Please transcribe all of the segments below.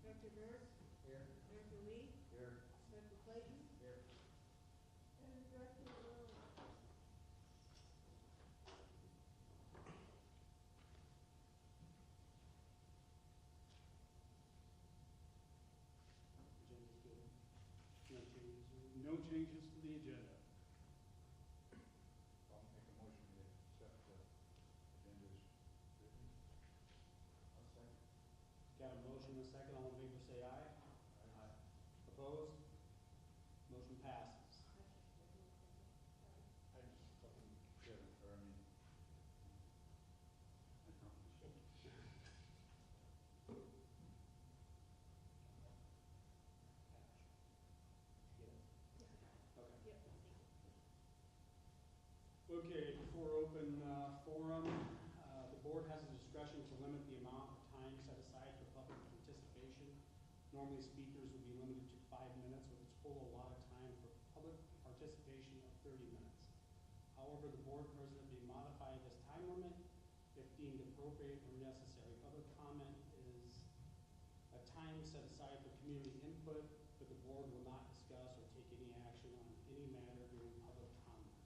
Director Burke. Here. Director Lee. Here. Director Clayton. Here. And Director Lilly. Agenda's good. No changes. No changes to the agenda. I'll make a motion to accept the agenda's written. I'll second. Got a motion and a second. All in favor say aye. Aye. Opposed? Motion passes. I just fucking should have, or I mean. Get it? Okay. Yep. Okay, before open forum, the board has the discretion to limit the amount of time set aside for public participation. Normally, speakers would be limited to 5 minutes with a total allotted time for public participation of 30 minutes. However, the board president may modify this time limit if deemed appropriate or necessary. Public comment is a time set aside for community input, but the board will not discuss or take any action on any matter during public comment.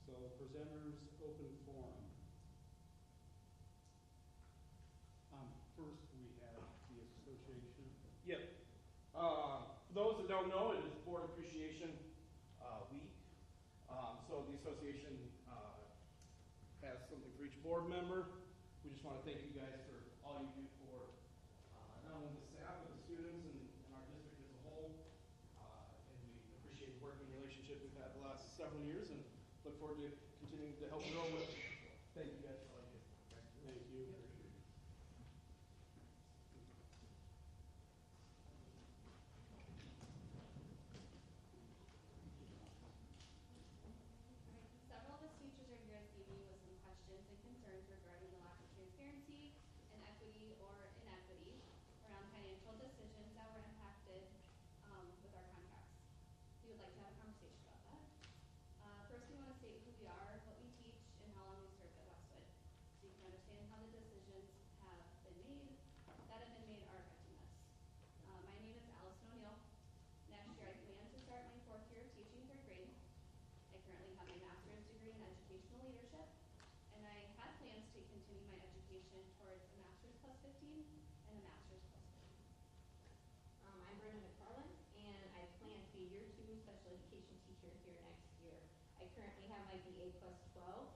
So, presenters, open forum. First, we have the association. Yep. For those that don't know, it is Board Appreciation Week. So the association has something for each board member. We just want to thank you guys for all you do for not only the staff, but the students and our district as a whole. And we appreciate the working relationship we've had the last several years and look forward to continuing to help grow with it. Thank you guys for all you do. Thank you. Several of us teachers are here this evening with some questions and concerns regarding the lack of transparency and equity or inequity around financial decisions that were impacted with our contracts. We would like to have a conversation about that. First, we want to state who we are, what we teach, and how long we served at Westwood, so you can understand how the decisions that have been made are affecting us. My name is Allison O'Neill. Next year, I plan to start my 4th year of teaching 3rd grade. I currently have a master's degree in educational leadership, and I had plans to continue my education towards a master's plus 15 and a master's plus 15. I'm Brenda McFarland, and I plan to be year 2 special education teacher here next year. I currently have my BA plus 12.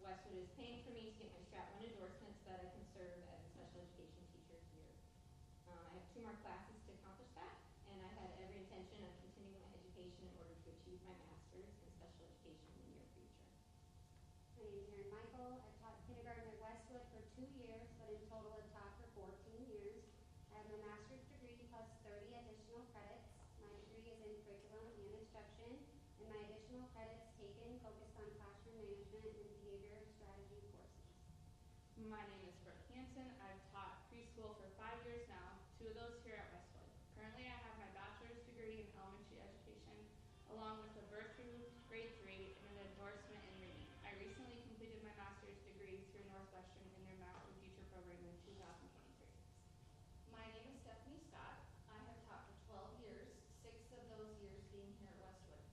Westwood is paying for me to get my Strat 1 endorsement so that I can serve as a special education teacher here. I have 2 more classes to accomplish that, and I have every intention of continuing my education in order to achieve my master's in special education in the near future. My name is Erin Michael. I've taught kindergarten at Westwood for 2 years, but in total I've taught for 14 years. I have my master's degree plus 30 additional credits. My degree is in curriculum and instruction, and my additional credits taken focused on classroom management and behavior strategy courses. My name is Brooke Hansen. I've taught preschool for 5 years now, 2 of those here at Westwood. Currently, I have my bachelor's degree in elementary education, along with a birth through grade 3 and an endorsement in reading. I recently completed my master's degree through Northwestern in their Master Teacher program in 2023. My name is Stephanie Scott. I have taught for 12 years, 6 of those years being here at Westwood.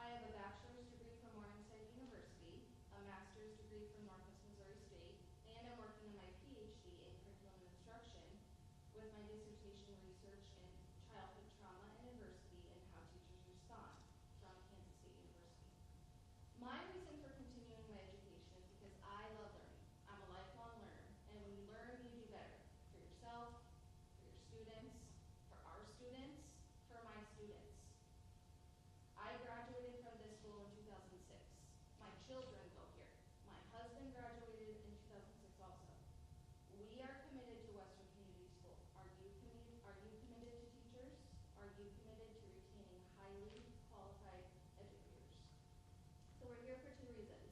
I have a bachelor's degree from Morningside University, a master's degree from Northwest Missouri State, and I'm working on my PhD in curriculum and instruction with my dissertation research in childhood trauma and adversity and how teachers respond from Kansas State University. My reason for continuing my education is because I love learning. I'm a lifelong learner, and when you learn, you do better for yourself, for your students, for our students, for my students. I graduated from this school in 2006. My children go here. My husband graduated in 2006 also. We are committed to Westwood Community School. Are you committed to teachers? Are you committed to retaining highly qualified educators? So we're here for 2 reasons.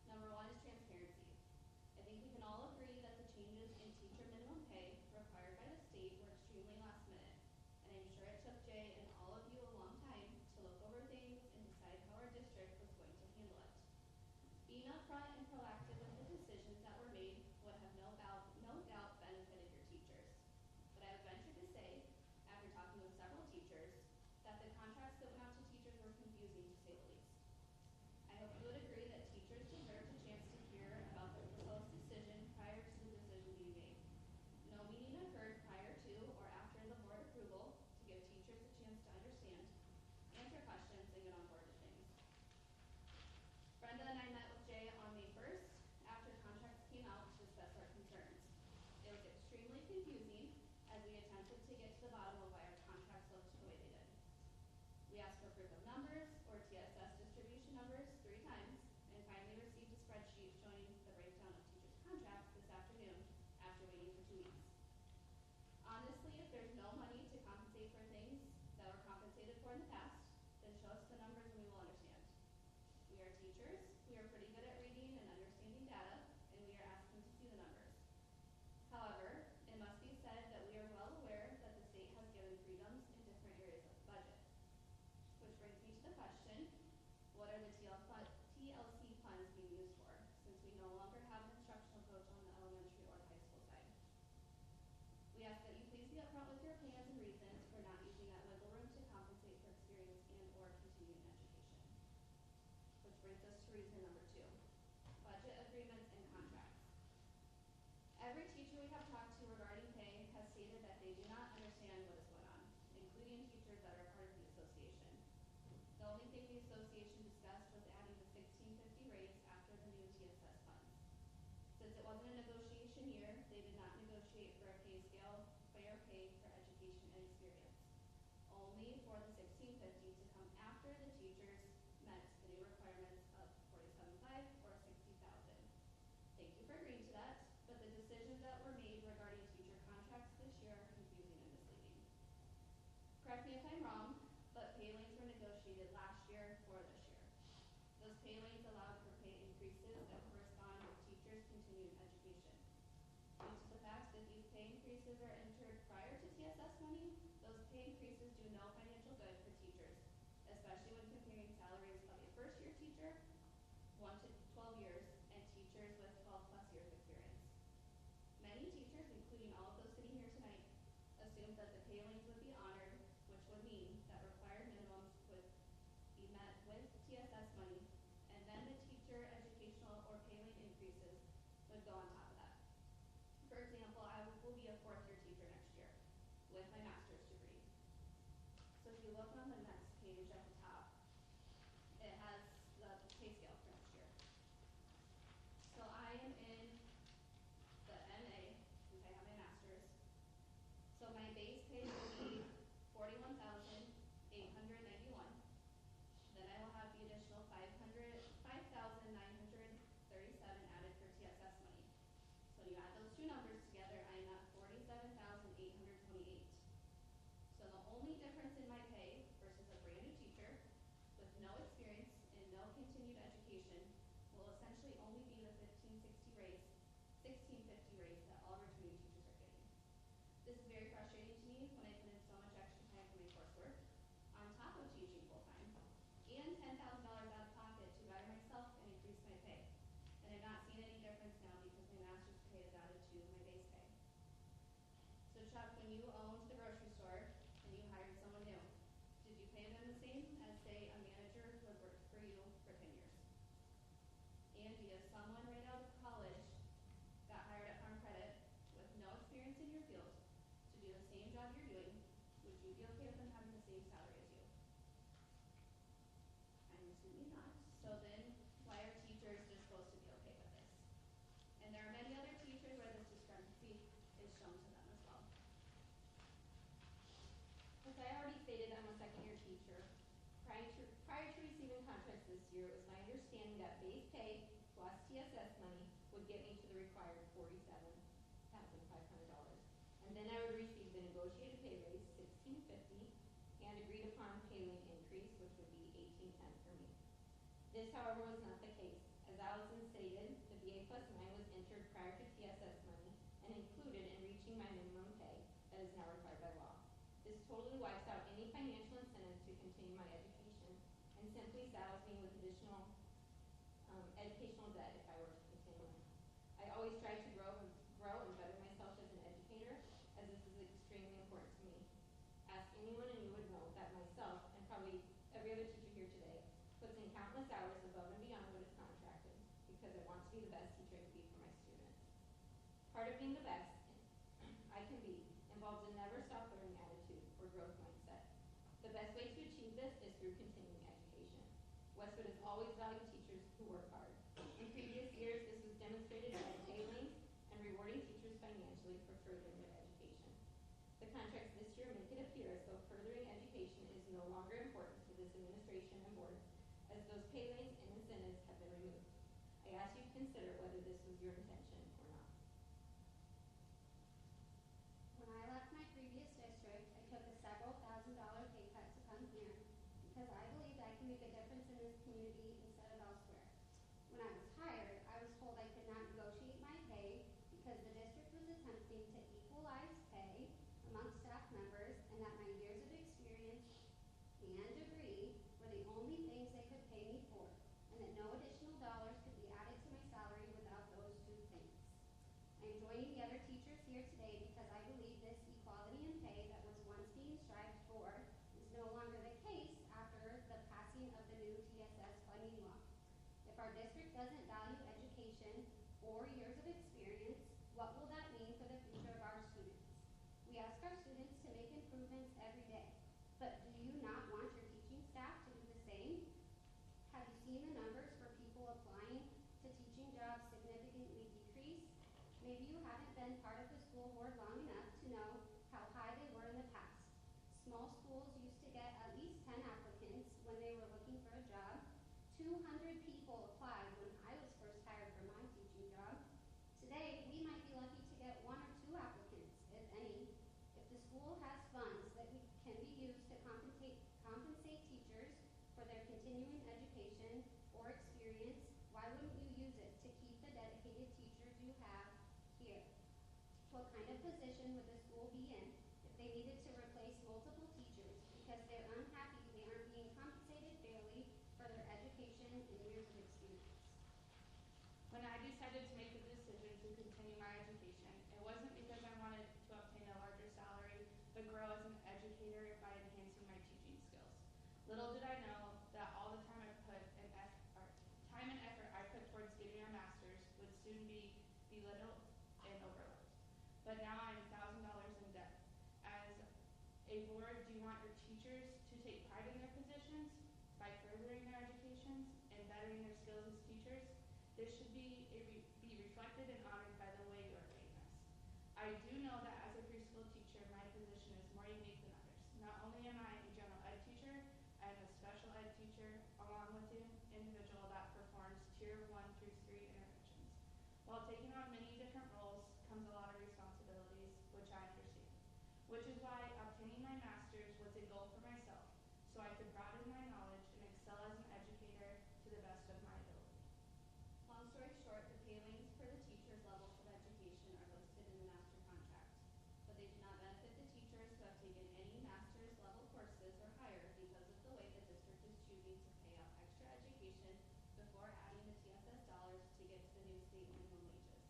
Number 1 is transparency. I think we can all agree that the changes in teacher minimum pay required by the state were extremely last minute. And I'm sure it took Jay and all of you a long time to look over things and decide how our district was going to handle it. get to the bottom of why our contracts looked the way they did. We asked for proof of numbers or TSS distribution numbers 3 times and finally received a spreadsheet showing the breakdown of teachers' contracts this afternoon after waiting for 2 weeks. Honestly, if there's no money to compensate for things that were compensated for in the past, then show us the numbers and we will understand. We are teachers, we are pretty good at reading and understanding data, and we are asking to see the numbers. However, it must be said that we are well aware that the state has given freedoms in different areas of the budget. Which brings me to the question, what are the TLC funds being used for, since we no longer have an instructional coach on the elementary or high school side? We ask that you please be upfront with your opinions and reasons for not using that wiggle room to compensate for experience and or continuing education. Which brings us to reason number 2, budget agreements and contracts. Every teacher we have talked to regarding pay has stated that they do not understand what is going on, including teachers that are part of the association. The only thing the association discussed was adding the $16.50 raise after the new TSS funds. Since it wasn't a negotiation year, they did not negotiate for a pay scale, fair pay for education and experience. Only for the $16.50 to come after the teachers met the new requirements of $47.5 or $60,000. Thank you for agreeing to that, but the decisions that were made regarding teacher contracts this year are confusing and misleading. Correct me if I'm wrong, but pay lanes were negotiated last year for this year. Those pay lanes allowed for pay increases that correspond with teachers' continuing education. Due to the fact that these pay increases are entered prior to TSS money, those pay increases do no financial good for teachers, especially when comparing salaries of a first-year teacher, 1 to 12 years, and teachers with 12+ years experience. Many teachers, including all of those sitting here tonight, assumed that the pay lanes would be honored, which would mean that required minimums would be met with TSS money, and then the teacher educational or pay lane increases would go on top of that. For example, I will be a 4th-year teacher next year with my master's degree. So if you look on the next page at the top, it has the pay scale for next year. So I am in the MA, since I have my master's. So my base pay will be $41,891. Then I will have the additional $5,937 added for TSS money. So when you add those 2 numbers together, I am at $47,828. So the only difference in my pay versus a brand new teacher with no experience and no continued education will essentially only be the $16.50 raise that all returning teachers are getting. This is very frustrating to me when I put in so much extra time for my coursework, on top of teaching full-time, and $10,000 out of pocket to better myself and increase my pay. And I've not seen any difference now because my master's pay is added to my base pay. So Chuck, when you owned the grocery store and you hired someone new, did you pay them the same as, say, a manager who had worked for you for 10 years? Andy, if someone right out of college got hired at Farm Credit with no experience in your field to do the same job you're doing, would you be okay with them having the same salary as you? I'm assuming not. So then, why are teachers just supposed to be okay with this? And there are many other teachers where this discrepancy is shown to them as well. As I already stated, I'm a 2nd-year teacher. Prior to receiving contracts this year, it was my understanding that base pay plus TSS money would get me to the required $47,500. And then I would receive the negotiated pay raise, $16.50, and agreed upon pay lane increase, which would be $18.10 for me. This, however, was not the case. As Allison stated, the BA plus 9 was entered prior to TSS money and included in reaching my minimum pay that is now required by law. This totally wipes out any financial incentives to continue my education and simply saddles me with additional educational debt if I were to continue. I always strive to grow and better myself as an educator, as this is extremely important to me. Ask anyone and you would know that myself, and probably every other teacher here today, puts in countless hours above and beyond what is contracted, because I want to be the best teacher I can be for my students. Part of being the best I can be involves a never stop learning attitude or growth mindset. The best way to achieve this is through continuing education. Westwood has always valued teachers who work hard. In previous years, this was demonstrated by pay lanes and rewarding teachers financially for furthering their education. The contracts this year make it appear as though furthering education is no longer important to this administration and board, as those pay rates and incentives have been removed. I ask you to consider whether this was your intention or not. When I left my previous district, I took a several $1,000 pay cut to come here because I believed I can make a difference in this community instead of elsewhere. When I was hired, I was told I could not negotiate my pay because the district was attempting to equalize pay amongst staff members and that my years of experience and degree were the only things they could pay me for, and that no additional dollars could be added to my salary without those two things. I am joining the other teachers here today because I believe this equality in pay that was once being strived for is no longer the case after the passing of the new TSS funding law. If our district doesn't value education or years of experience, what will that mean for the future of our students? We ask our students to make improvements every day, but do you not want your teaching staff to do the same? Have you seen the numbers for people applying to teaching jobs significantly decrease? Maybe you haven't been part of the school board long enough to know how high they were in the past. Small schools used to get at least 10 applicants when they were looking for a job. 200 people applied when I was first hired for my teaching job. Today, we might be lucky to get 1 or 2 applicants, if any. If the school has funds that can be used to compensate teachers for their continuing education or experience, why wouldn't you use it to keep the dedicated teachers you have here? What kind of position would the school be in if they needed to replace multiple teachers because they're unhappy they aren't being compensated fairly for their education and years of experience? When I decided to make the decision to continue my education, it wasn't because I wanted to obtain a larger salary, but grow as an educator by enhancing my teaching skills. Little did I know that all the time and effort I put towards getting a master's would soon be belittled and overlooked. But now I'm $1,000 in debt. As a board, do you want your teachers to take pride in their positions by furthering their educations and bettering their skills as teachers? This should be reflected and honored by the way you are doing this. I do know that as a preschool teacher, my position is more unique than others. Not only am I a general ed teacher, I am a special ed teacher along with an individual that performs tier 1 through 3 interventions. While taking on many different roles comes a lot of responsibilities, which I understand. Which is why obtaining my master's was a goal for myself, so I could broaden my knowledge and excel as an educator to the best of my ability. Long story short, the pay rates for the teachers' levels of education are listed in the master contract, but they do not benefit the teachers who have taken any master's level courses or higher because of the way the district is choosing to pay out extra education before adding the TSS dollars to get to the new state minimum wages.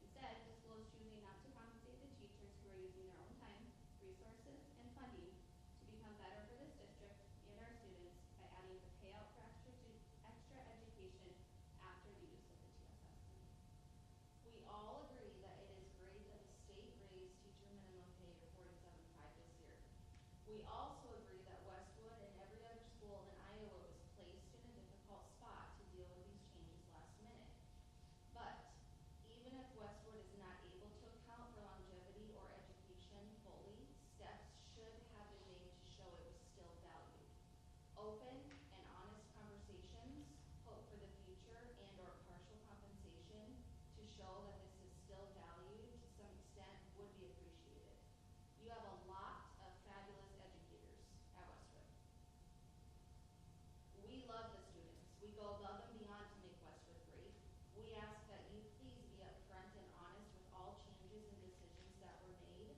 Instead, the school is choosing not to compensate the teachers who are using their own time, resources, and funding to become better for this district and our students by adding the payout for extra education after the use of the TSS money. We all agree that it is great that the state raised teacher minimum pay to $47.5 this year. We also agree that Westwood and every other school in Iowa was placed in a difficult spot to deal with these changes last minute. But even if Westwood is not able to account for longevity or education fully, steps should have been made to show it was still valued. Open and honest conversations, hope for the future, and or partial compensation to show that this is still valued to some extent would be appreciated. You have a lot of fabulous educators at Westwood. We love the students. We go above and beyond to make Westwood great. We ask that you please be upfront and honest with all changes and decisions that were made.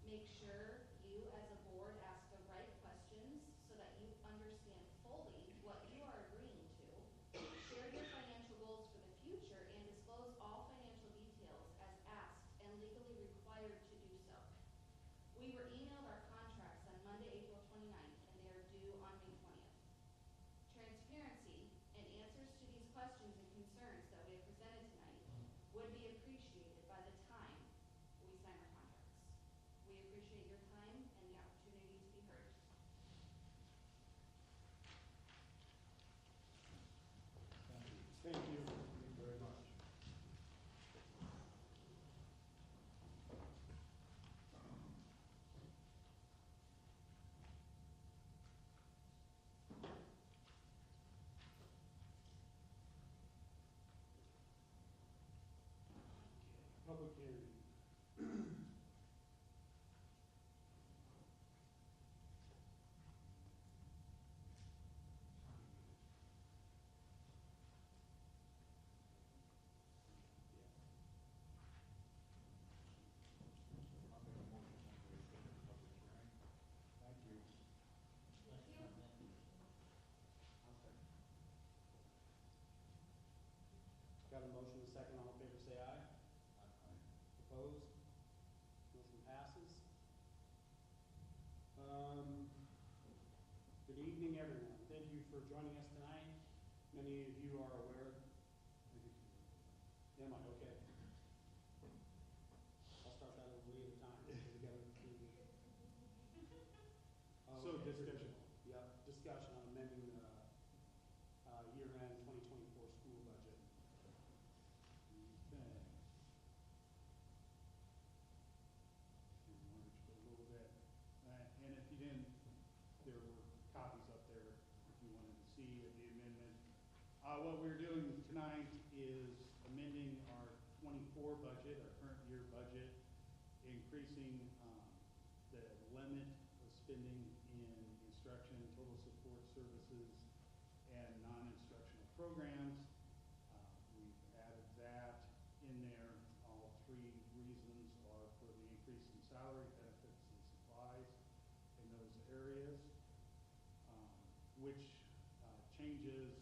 Make sure you as a board ask the right questions so that you understand fully what you are agreeing to. Share your financial goals for the future and disclose all financial details as asked and legally required to do so. We were emailed our contracts on Monday, April 29th, and they are due on May 20th. Transparency and answers to these questions and concerns that we have presented tonight would be appreciated by the time we sign our contracts. We appreciate your time evening, everyone. Thank you for joining us tonight. Many of you are aware. Am I okay? I'll start that over at a time. because we gotta do the- So Okay. discussion. Yep, discussion on amending the year-end 2024 school budget. Okay. And we're just a little bit, and if you didn't, there were copies up there if you wanted to see of the amendment. What we're doing tonight is amending our '24 budget, our current year budget, increasing, the limit of spending in instruction, total support services, and non-instructional programs. We've added that in there. All three reasons are for the increase in salary, benefits, and supplies in those areas, which changes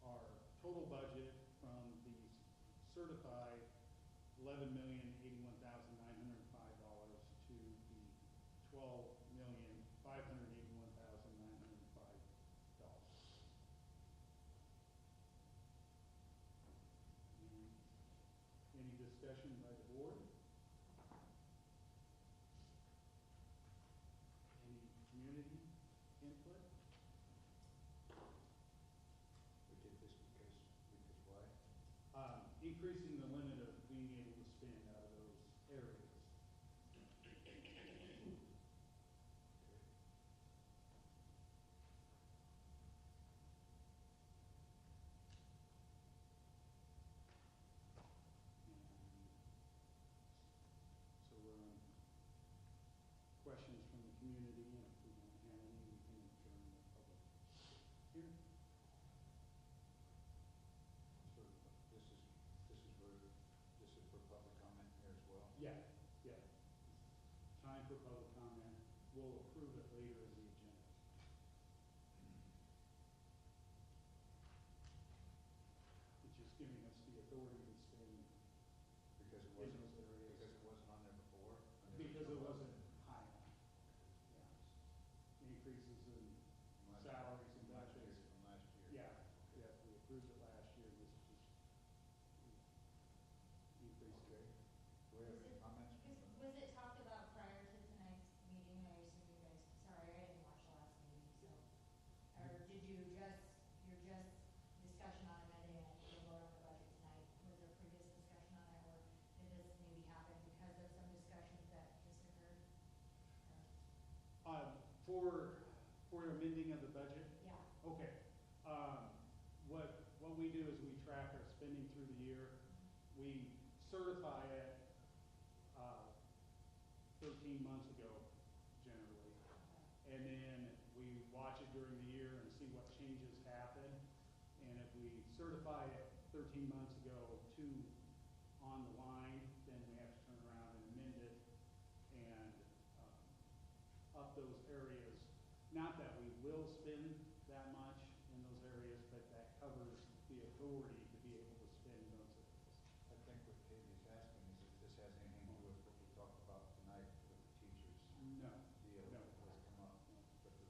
our total budget from the certified $11,081,905 to the $12,581,905. Any discussion by the board? Any community input? We did this because why? Increasing the limit of being able to spend out of those areas. And so we're on questions from the community, and if we don't have any, we can adjourn the public hearing. So this is for public comment here as well? Yeah, yeah. Time for public comment. We'll approve it later in the agenda. It's just giving us the authority to spend Because it in wasn't, those areas. because it wasn't on there before? On the Because it original wasn't budget? high enough. Yeah. Increases in From last- salaries and from last year, benefits. From last year? Yeah, yeah, we approved it last year, this is just increasing. Okay. Do we have any comments? Was it talked about prior to tonight's meeting? I assume you guys, sorry, I didn't watch the last meeting, so. Or did you just, you're just discussion on amending it, you'll vote on the budget tonight? Was there previous discussion on it, or did this maybe happen because of some discussions that just occurred? For amending of the budget, Yeah, okay. What we do is we track our spending through the year. We certify it, 13 months ago, generally. okay. And then we watch it during the year and see what changes happen. And if we certify it 13 months ago too on the line, then we have to turn around and amend it and up those areas. Not that we will spend that much in those areas, but that covers the authority to be able to spend in those areas. I think what Katie's asking is if this has anything to do with what we talked about tonight with the teachers No. deal No. that has come up, with the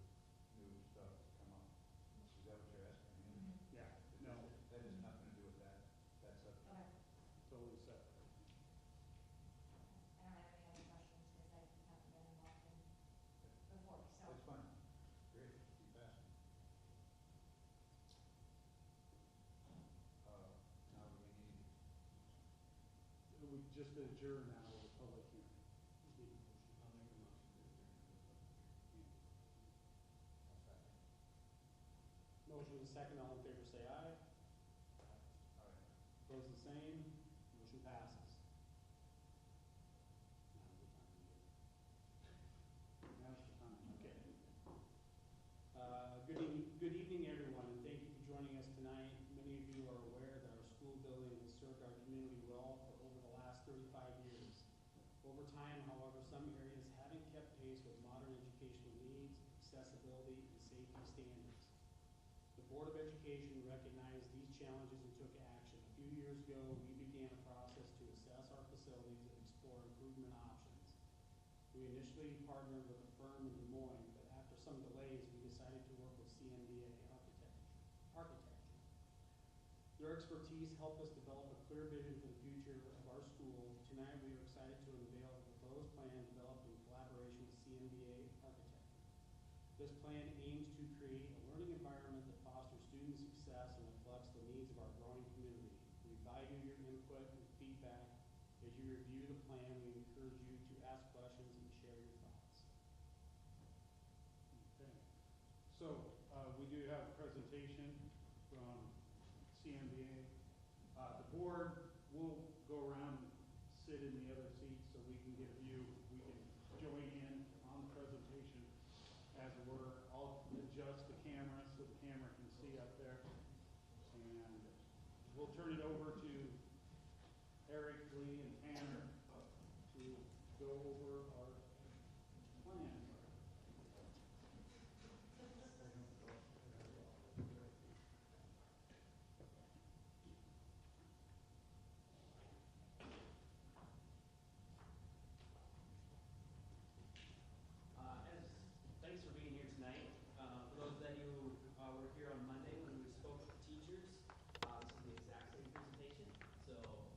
new stuff that's come up. Is that what you're asking? Ian? Mhm. Yeah, no, That has nothing to do with that, that's up. Okay. totally separate. I don't have any other questions because I haven't been involved in before, so. That's fine. Great, keep asking. Now do we need, We just adjourn now to the public hearing. I'll make a motion to adjourn. I'll second. Motion is second, all in favor say aye. All right. Opposed the same, motion passes. Now's the time, okay. Good evening, everyone, and thank you for joining us tonight. Many of you are aware that our school building has served our community well for over the last 35 years. Over time, however, some areas haven't kept pace with modern educational needs, accessibility, and safety standards. The Board of Education recognized these challenges and took action. A few years ago, we began a process to assess our facilities and explore improvement options. We initially partnered with a firm in Des Moines, but after some delays, we decided to work with CMDA architecture. Their expertise helped us develop a clear vision for the future of our school. Tonight, we are excited to unveil the proposed plan developed in collaboration with CMDA architecture. This plan aims to create a learning environment that fosters student success and reflects the needs of our growing community. We value your input and feedback. As you review the plan, we encourage you to ask questions and share your thoughts. Okay. So, we do have a presentation from CMBA. The board will go around and sit in the other seats so we can get a view. We can join in on the presentation as it were. I'll adjust the camera so the camera can see up there. And we'll turn it over to Eric, Lee, and Tanner to go over our plan. Thanks for being here tonight. For those that you were here on Monday when we spoke with the teachers, this is the exact same presentation. So, all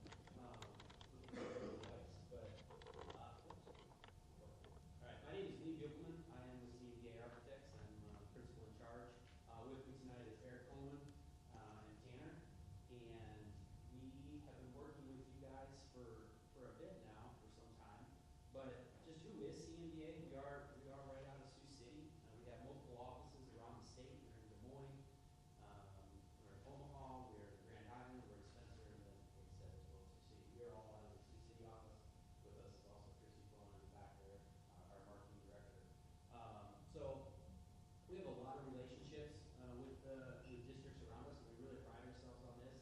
right, my name is Lee Gilpin. I am with CMDA Architects. I'm the principal in charge. With me tonight is Eric Coleman and Tanner. And we have been working with you guys for a bit now, for some time. But just who is CMDA? We are right out of Sioux City. We have multiple offices around the state. We're in Des Moines, we're in Omaha, we're in Grand Island, we're in Spencer, and then, like I said, as well as Sioux City. We are all out of the Sioux City office. With us is also Chrissy Flone in the back there, our marketing director. So we have a lot of relationships with districts around us, and we really pride ourselves on this.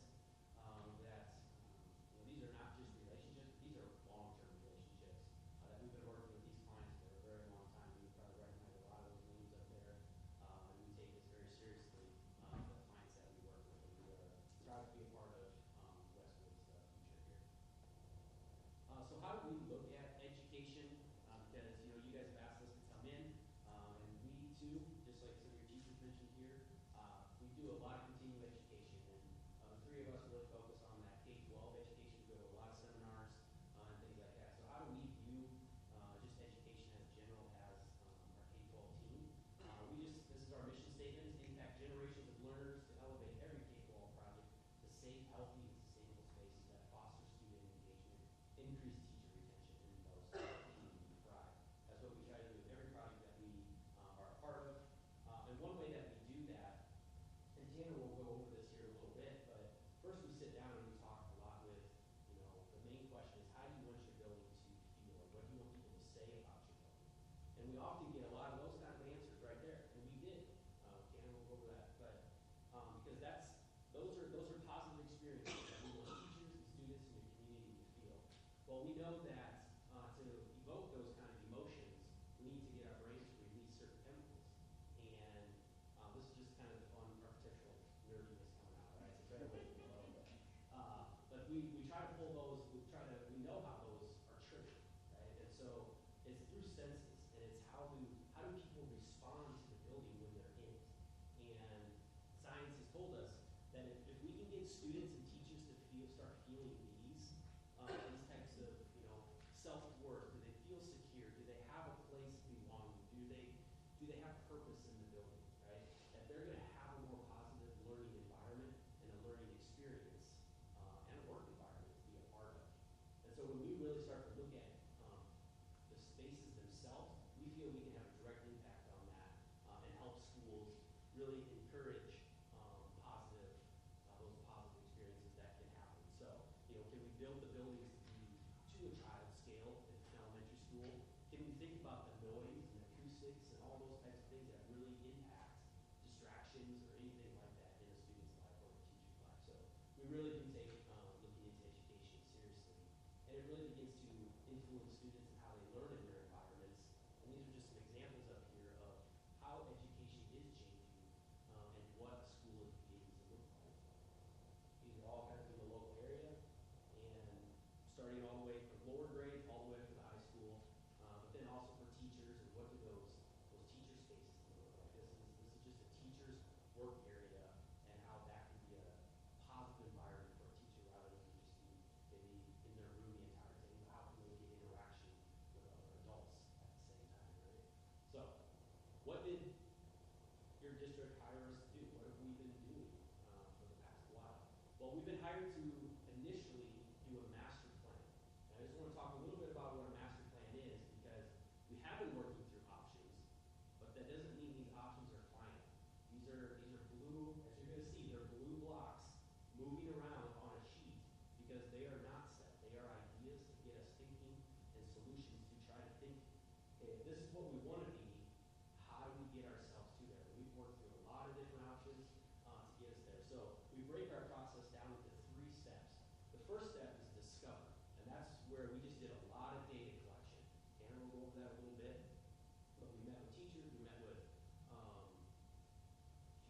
These are not just relationships; these are long-term relationships that we've been working with these clients for a very long time. You probably recognize a lot of those names up there, and we take this very seriously. The clients that we work with, and we are proud to be a part of Westwood's future here. So how do we look at education? Because you guys have asked us to come in, and we too, just like some of your teachers mentioned here, we do a lot of continuing education, and the three of us really focus on that K-12 education. We go to a lot of seminars and things like that. So how do we view just education as general as our K-12 team? This is our mission statement: is to impact generations of learners to elevate every K-12 project to safe, healthy, and sustainable spaces that foster student engagement, increase teacher retention, and those community pride. That's what we try to do with every project that we are a part of. And one way that we do that, and Tanner will go over this here a little bit, but first we sit down and we talk a lot with, the main question is, how do you want your building to feel? Or what do you want people to say about your building? And we often get a lot of those kind of answers right there, and we did. Tanner will go over that, but because those are positive experiences that we want teachers and students in the community to feel. Well, we know that to evoke those kind of emotions, we need to get our brains to release certain chemicals. And this is just kind of the fun architectural nerdiness coming out, right? It's a better way to go. But we try to pull those. We know how those are triggered, right? And so it's through senses, and it's how do people respond to the building when they're in it? And science has told us that if we can get students and teachers to start feeling these types of self-worth, do they feel secure? Do they have a place to belong? Do they have purpose in the building, right? That they're going to have a more positive learning environment and a learning experience and a work environment to be a part of. And so when we really start to look at the spaces themselves, we feel we can have a direct impact on that and help schools really encourage those positive experiences that can happen. So, can we build the buildings to a child scale in elementary school? Can we think about the noise and acoustics and all those types of things that really impact distractions or anything like that in a student's life or a teacher's life? So we really do take looking into education seriously. And it really begins to influence students and how they learn in their environments. And these are just some examples up here of how education is changing and what a school is beginning to look like. These are all kind of in the local area, and starting all the way from lower grades all the way up to the high school, but then also for teachers and what do those teacher spaces look like. This is just a teacher's hired to initially do a master plan. And I just want to talk a little bit about what a master plan is, because we have been working through options, but that doesn't mean these options are final. These are blue, as you're going to see, they're blue blocks moving around on a sheet because they are not set. They are ideas to get us thinking and solutions to try to think, okay, if this is what we want to be, how do we get ourselves to there? We've worked through a lot of different options to get us there. So we break our process down into 3 steps. The first step is discover, and that's where we just did a lot of data collection. Hannah will go over that a little bit, but we met with teachers, we met with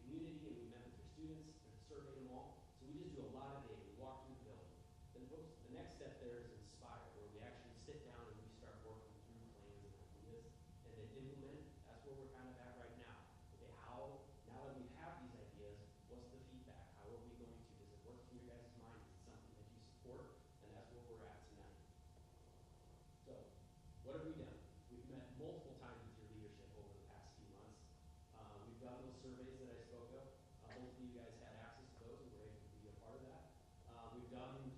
community, and we met with your students and surveyed them all. So we just do a lot of data. We walk through the building. Then the next step there is inspire, where we actually sit down and we start working through plans and ideas, and then implement. That's where we're kind of at right now. Okay, how, now that we have these ideas, what's the feedback? How are we going to, does it work from your guys' mind? Is it something that you support? And that's where we're at tonight. So, what have we done? We've met multiple times with your leadership over the past few months. We've done those surveys that I spoke of. Both of you guys had access to those and were able to be a part of that. We've done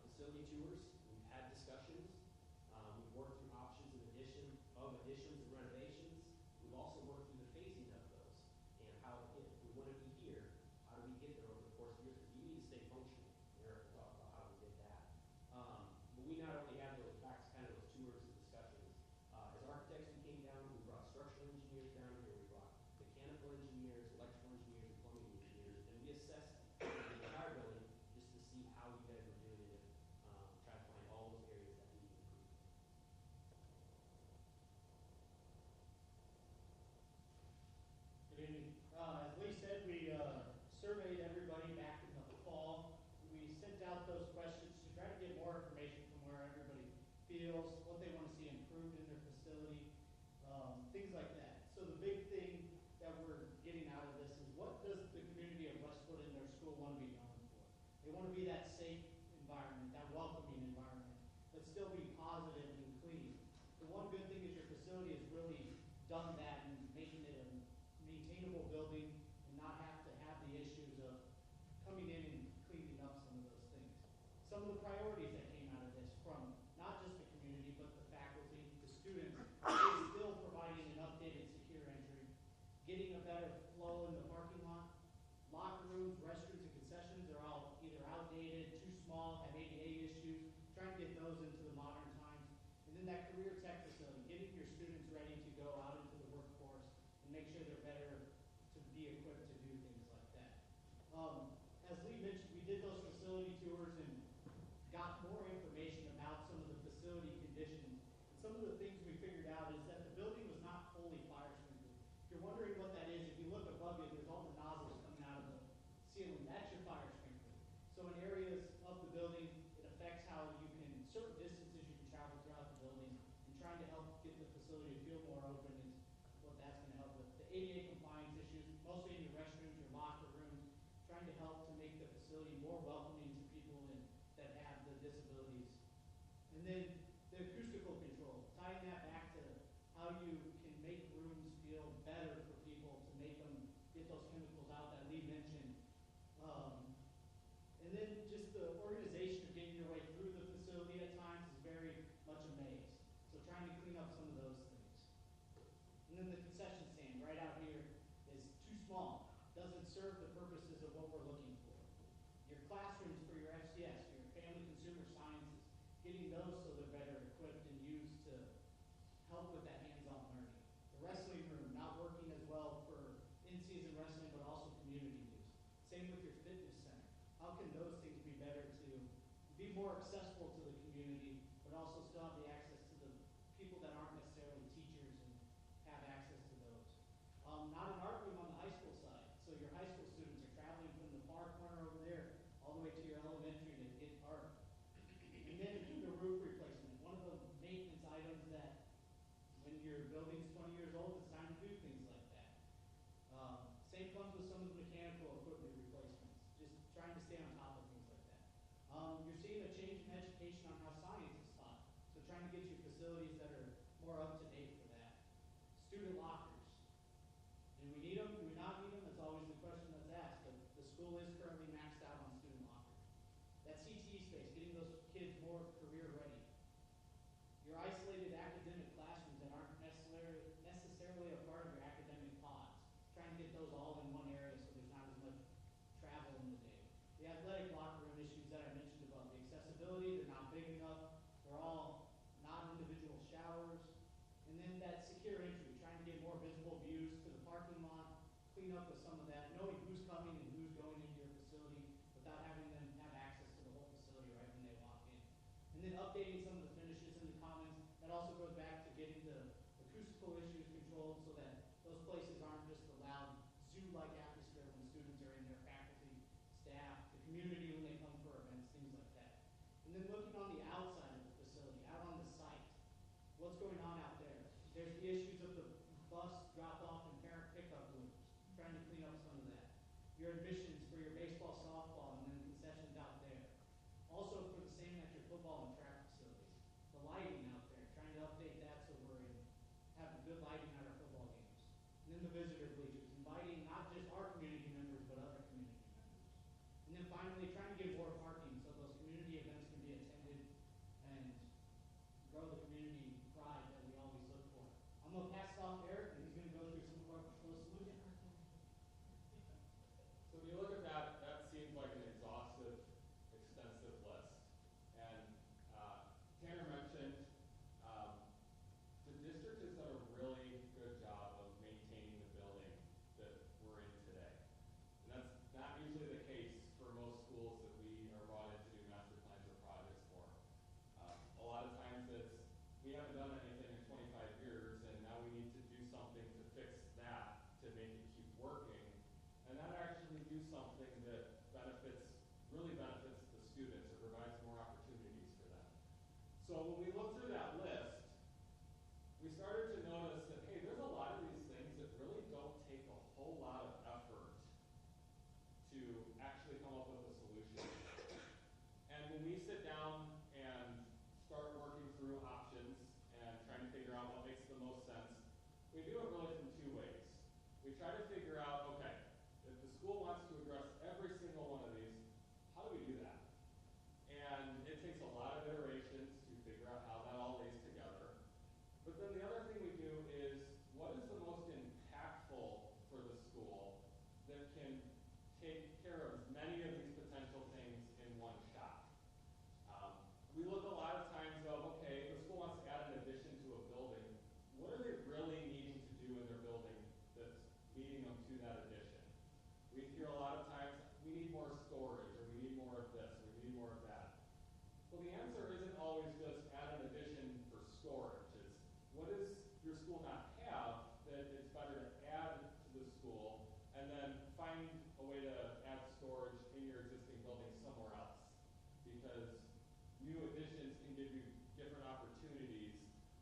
facility tours. We've had discussions. We've worked through options and additions and renovations. We've also worked through the phasing of those and how, if we want to be here, how do we get there over the course of years? Because we need to stay functional. Eric will talk about how we did that. But we not only had those back to kind of those tours and discussions. As architects, we came down, we brought structural engineers down here, we brought mechanical engineers, electrical engineers, and plumbing engineers, and we assessed the entire building just to see how you guys were doing it, try to find all those areas that need improvement. Good evening. As Lee said, we surveyed everybody back in the fall. We sent out those questions to try to get more information from where everybody feels, what they want to see improved in their facility, things like that. So the big thing that we're getting out of this is, what does the community of Westwood and their school want to be known for? They want to be that safe environment, that welcoming environment, but still be positive and clean. The one good thing is your facility has really done that and making it a maintainable building and not have to have the issues of coming in and cleaning up some of those things. Some of the priorities that came out of this from not just the community, but the faculty, the students, is still providing an updated secure entry, getting a better flow in the parking lot. Locker rooms, restrooms, and concessions are all either outdated, too small, have ADA issues, trying to get those into the modern times. And then that career tech facility, getting your students ready to go out into the workforce and make sure they're better to be equipped to do things like that. As Lee mentioned, we did those facility tours and got more information about some of the facility conditions. Some of the things we figured out is that the building was not fully fire sprinkled. If you're wondering what that is, if you look above it, there's all the nozzles coming out of the ceiling. That's your fire sprinkler. So in areas of the building, it affects how you can, certain distances you can travel throughout the building, and trying to help get the facility to feel more open is what that's going to help with. The ADA compliance issues, mostly in your restrooms, your locker rooms, trying to help to make the facility more welcoming to people that have the disabilities. And then the acoustical control, tying that back to how you can make rooms feel better for people to make them get those chemicals out that Lee mentioned. And then just the organization of getting your way through the facility at times is very much a maze. So trying to clean up some of those things. And then the concession stand right out here is too small. Doesn't serve the purposes of what we're looking for. Your classrooms for your FCS, your family consumer sciences, getting those so they're better equipped and used to help with that hands-on learning. The wrestling room not working as well for in-season wrestling, but also community use. Same with your fitness center. How can those things be better to be more accessible to the community, but also still have the access to the people that aren't necessarily teachers and have access to those? Not an art room on the high school side. So your high school students are traveling from the far corner over there all the way to your elementary to get art. And then the roof replacement. One of the maintenance items that when your building's 20 years old, it's time to do things like that. Same comes with some of the mechanical equipment replacements. Just trying to stay on top of things like that. You're seeing a change in education on how science is taught. So trying to get you facilities that are more up to date for that. Student lockers. Do we need them? Do we not need them? That's always the question that's asked. But the school is currently maxed out on student lockers. clean up with some of that, knowing who's coming and who's going into your facility without having them have access to the whole facility right when they walk in. And then updating some of the finishes in the commons. That also goes back to getting the acoustical issues controlled so that those places aren't just a loud zoo-like atmosphere when students are in there, faculty, staff, the community when they come for events, things like that. And then looking on the outside of the facility, out on the site, what's going on out there? There's the issues of the bus drop-off and parent pickup loops, trying to clean up some of that. Your admissions for your baseball, softball, and then concessions out there. Also for the same at your football and track facilities. The lighting out there, trying to update that so we're having good lighting at our football games. And then the visitor bleachers, inviting not just our community members, but other community members. And then finally, trying to get more parking so those community events can be attended and grow the community pride that we always look for. I'm gonna pass it off to Eric, and he's gonna go through some of our proposed solutions. So when you look at that, that seems like an exhaustive, extensive list. And Tanner mentioned the district has done a really good job of maintaining the building that we're in today. And that's not usually the case for most schools that we are brought in to do master plans or projects for. A lot of times it's, we haven't done anything in 25 years and now we need to do something to fix that to make it keep working. And that actually do something that really benefits the students or provides more opportunities for them. So when we look through that list, we started to notice that, hey, there's a lot of these things that really don't take a whole lot of effort to actually come up with a solution. And when we sit down and start working through options and trying to figure out what makes the most sense, we do it really from two ways. We try to figure out, okay, if the school wants to address every single one of these, how do we do that? And it takes a lot of iterations to figure out how that all lays together. But then the other thing we do is, what is the most impactful for the school that can take care of many of these potential things in one shot? We look a lot of times of, okay, the school wants to add an addition to a building. What are they really needing to do in their building that's leading them to that addition? We hear a lot of times, we need more storage, or we need more of this, or we need more of that. Well, the answer isn't always just add an addition for storage. It's what does your school not have that it's better to add to the school, and then find a way to add storage in your existing building somewhere else. Because new additions can give you different opportunities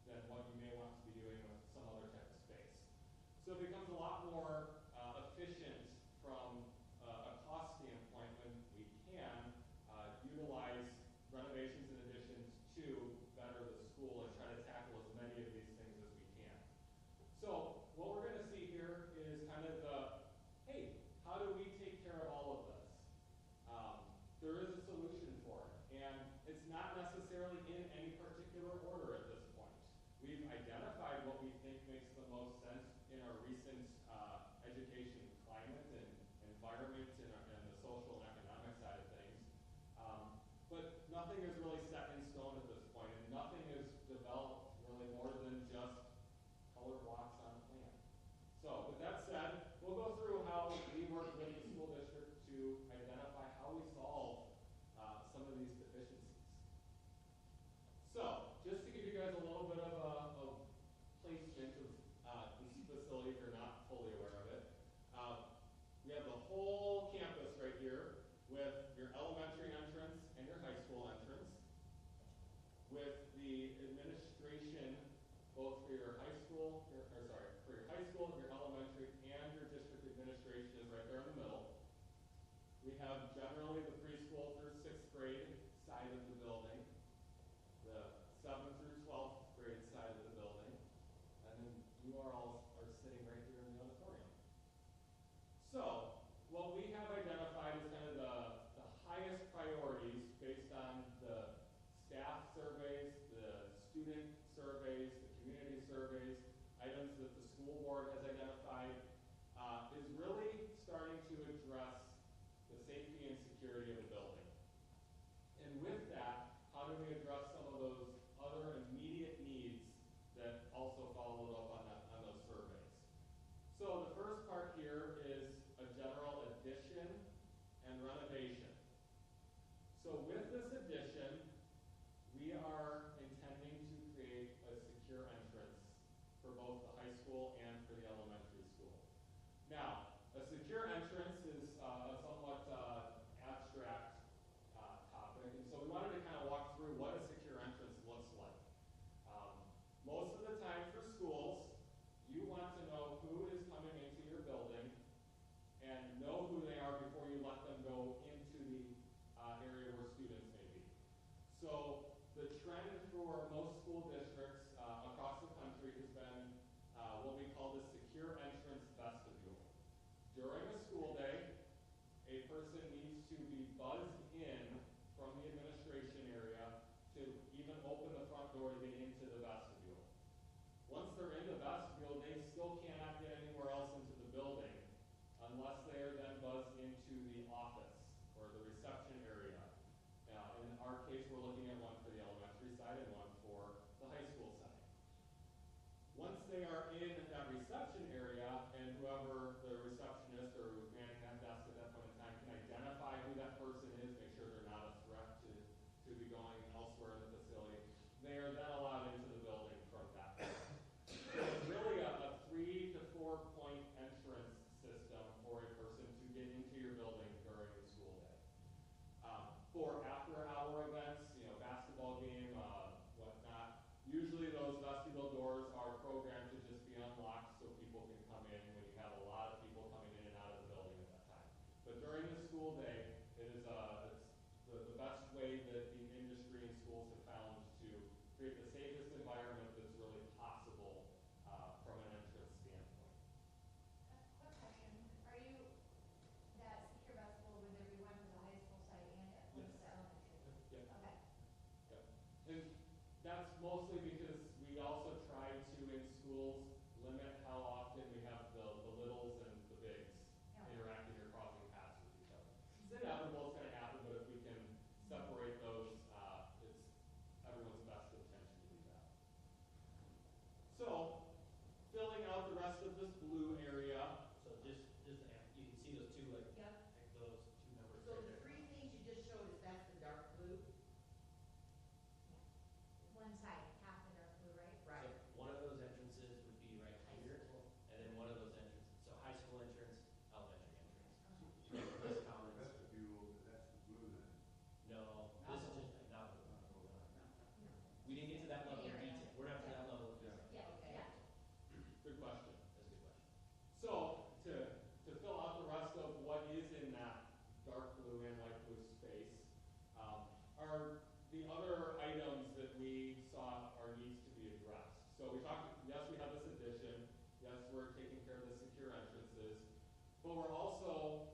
than what you may want to be doing with some other type of space. So it becomes a lot more efficient from a cost standpoint when we can utilize renovations and additions to better the school and try to tackle as many of these things as we can. So what we're going to see here is kind of the, hey, how do we take care of all of this? There is a solution for it, and it's not necessarily in any particular order at this point. We've identified what we think makes the most sense in our recent education climate and environment and the social and economic side of things. But nothing is really set in stone at this point, and nothing is developed really more than just color blocks on a plan. So with that said, we'll go through how we work with the school district to identify how we solve some of these deficiencies. So just to give you guys a little bit of a placement of this facility if you're not fully aware of it, we have the whole campus right here with your elementary entrance and your high school entrance, with the administration both for your high school, for your high school, your elementary, and your district administration is right there in the middle. We have generally the preschool through 6th grade side of the building, the 7th through 12th grade side of the building, and then you all are sitting right here in the auditorium. So what we have identified is kind of the highest priorities based on the staff surveys, the student surveys, the community surveys, items that the school board has identified, is really starting to address the safety and security of the building. And with that, how do we address some of those other immediate needs that also followed up on those surveys? So the first part here is Now, a secure entrance is a somewhat abstract topic, and so we wanted to kind of walk through what a secure entrance looks like. Most of the time for schools, you want to know who is coming into your building and know who they are before you let them go into the area where students may be. So the trend for most school districts across the country has been what we call the secure entrance vestibule. During a school day, a person needs to be buzzed in from the administration area to even open the front door to get into the vestibule. Once they're in the vestibule, they still cannot get anywhere else into the building unless they are then buzzed into the office or the reception area. In our case, we're looking at one for the elementary side and one for the high school side. Once they are in that reception area, and whoever the receptionist or who's manning that desk at that point in time can identify who that person is, make sure they're not a threat to be going elsewhere in the facility, they are then allowed into the building from that point. So it's really a 3 to 4 point entrance system for a person to get into your building during the school day. For after-hour events, basketball game, whatnot, usually those vestibule doors are programmed to just be unlocked so people can come in when you have a lot of people coming in and out of the building at that time. But during the school day, it's the best way that the industry and schools have found to create the safest environment that's really possible from an entrance standpoint. Quick question, are you, that secure vestibule, would there be one for the high school site and at Yes. the elementary? Yep. Okay. Yep. And that's mostly because we also try to, in schools, limit how often we have the littles and the bigs Yeah. interacting or crossing paths with each other. It's inevitable, it's going to happen, but if we can separate those, it's everyone's best intention to do that. So, filling out the rest of this blue area. So just you can see those two, like, Yep. those two numbers So right the there. three things you just showed us, that's the dark blue? One side, half the dark blue, right? Right. So one of those entrances would be right High here, school. and then one of those entrances, so high school entrance, elementary entrance. This commons, Vestibule, that's the blue then. no, this is just, not the, we didn't get to that level of Area. detail, we're not to that level of detail. Yeah, Okay. yeah. Good question. That's a good question. So, to fill out the rest of what is in that dark blue and light blue space, are the other items that we saw are needs to be addressed. So we talked, yes, we have this addition, yes, we're taking care of the secure entrances, but we're also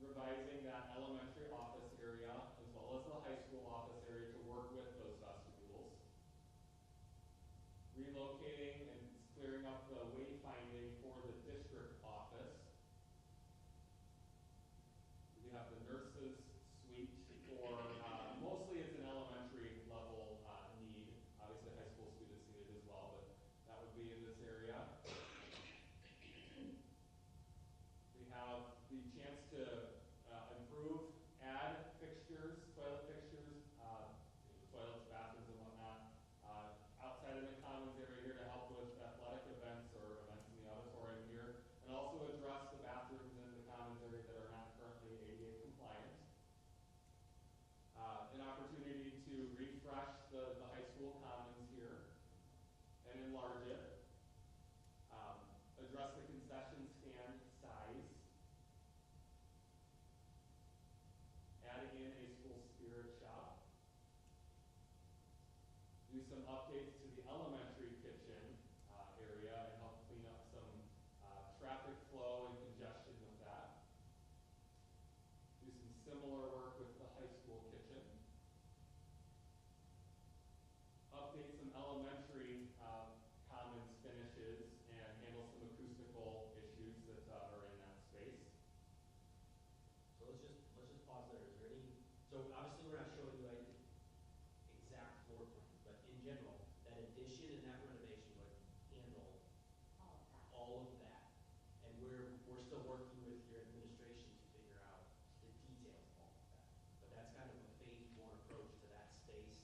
revising that elementary office area as well as the high school office area to work with those vestibules. Relocating and clearing up the wayfinding for the district office. We have the nurses suite for, mostly it's an elementary level need. Obviously high school students need it as well, but that would be in this area. We have the chance to improve, add fixtures, toilet fixtures, toilets, bathrooms and whatnot, outside in the commons area here to help with athletic events or events in the auditorium here, and also address the bathrooms in the commons area that are not currently ADA compliant. An opportunity to refresh the high school commons here and enlarge it. Address the concession stand size. Adding in a school spirit shop. Do some updates to the elementary kitchen area and help clean up some traffic flow and congestion with that. Do some similar work with the high school kitchen. Update some elementary commons finishes and handle some acoustical issues that are in that space. So let's just pause there. Is there any, so obviously we're not showing you like the exact floor plan, but in general, that addition and that renovation would handle All of that. all of that. And we're still working with your administration to figure out the details of all of that. But that's kind of a phase one approach to that space,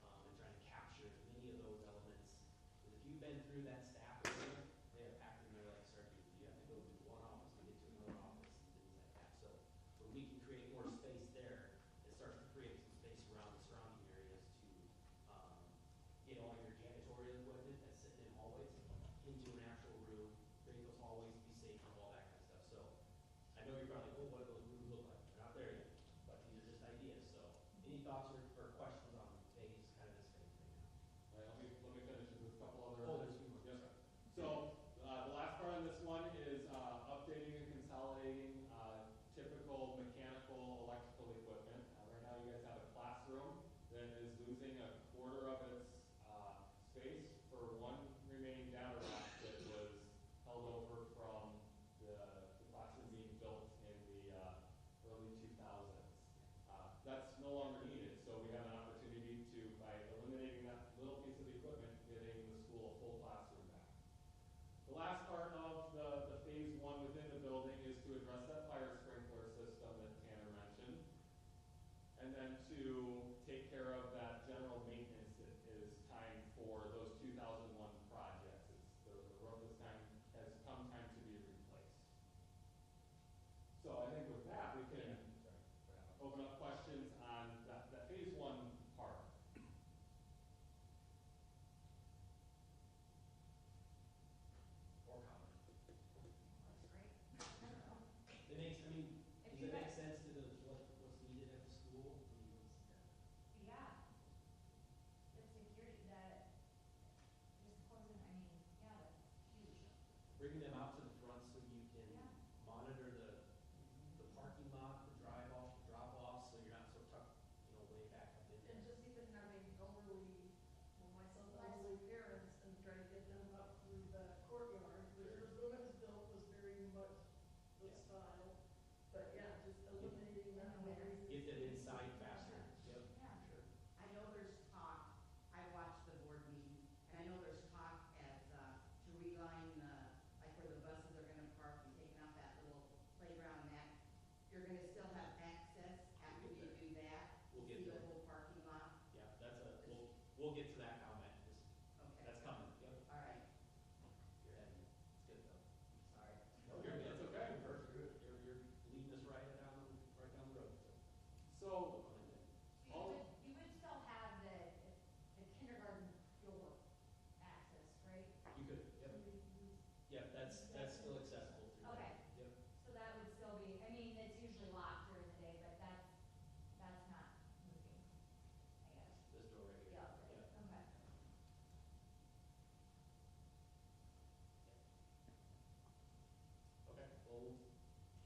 and trying to capture as many of those elements. Because if you've been through that staff area, they have packed in there like sardines. You have to go you're probably like, oh, what do those rooms look like? They're not there yet, but these are just ideas, so any thoughts or questions on phase, kind of this phase right now? All right, let me finish with a couple other. Oh, there's a few more, Yep. sorry. So, the last part on this one is, updating and consolidating, typical mechanical, electrical equipment. Right now you guys have a classroom that is losing a quarter of its, space for one remaining data rack that was held over from the classroom being built in the, early 2000s. That's no longer needed, so we have an opportunity to, by eliminating that little piece of equipment, getting the school a full classroom back. The last part of the phase one within the building is to address that fire sprinkler system that Tanner mentioned. And then to take care of that general maintenance that is time for those 2001 projects. The roof has come time to be replaced. So I think with that, we can open up questions on that phase one part. Or comment. That's great. I don't know. It makes, I mean, If does you it make guys- sense to what's needed at the school? I mean, Yeah. The security, just closing, I mean, yeah, that's huge. bringing them out to the front so you can Yeah. monitor the parking lot, the drive off, drop off, so you're not so tucked, way back up in there. And just even having elderly, well, myself, elderly parents and trying to get them up through the courtyard, which was, when it was built, was very much the Yeah. style. But yeah, just eliminating that. In the winter. Get them inside faster. Yep, Yeah. for sure. I know there's talk, I watched the board meeting, and I know there's talk as, to reline the, like where the buses are gonna park and taking out that little playground and that. You're gonna still have access after you do that, We'll get see the there. whole parking lot? Yeah, we'll get to that comment, Okay, that's coming, yep. all right. You're heading, it's good though. Sorry. No, you're good. That's okay. You're perfect. You're leading us right down the road, so. So, So you would still have the kindergarten door access, right? You could, yep. Yep, that's still accessible through Okay. that. Yep. So that would still be, I mean, it's usually locked during the day, but that's not moving, I guess. This door right here. Yeah, right, Yep. okay. Okay, well, we'll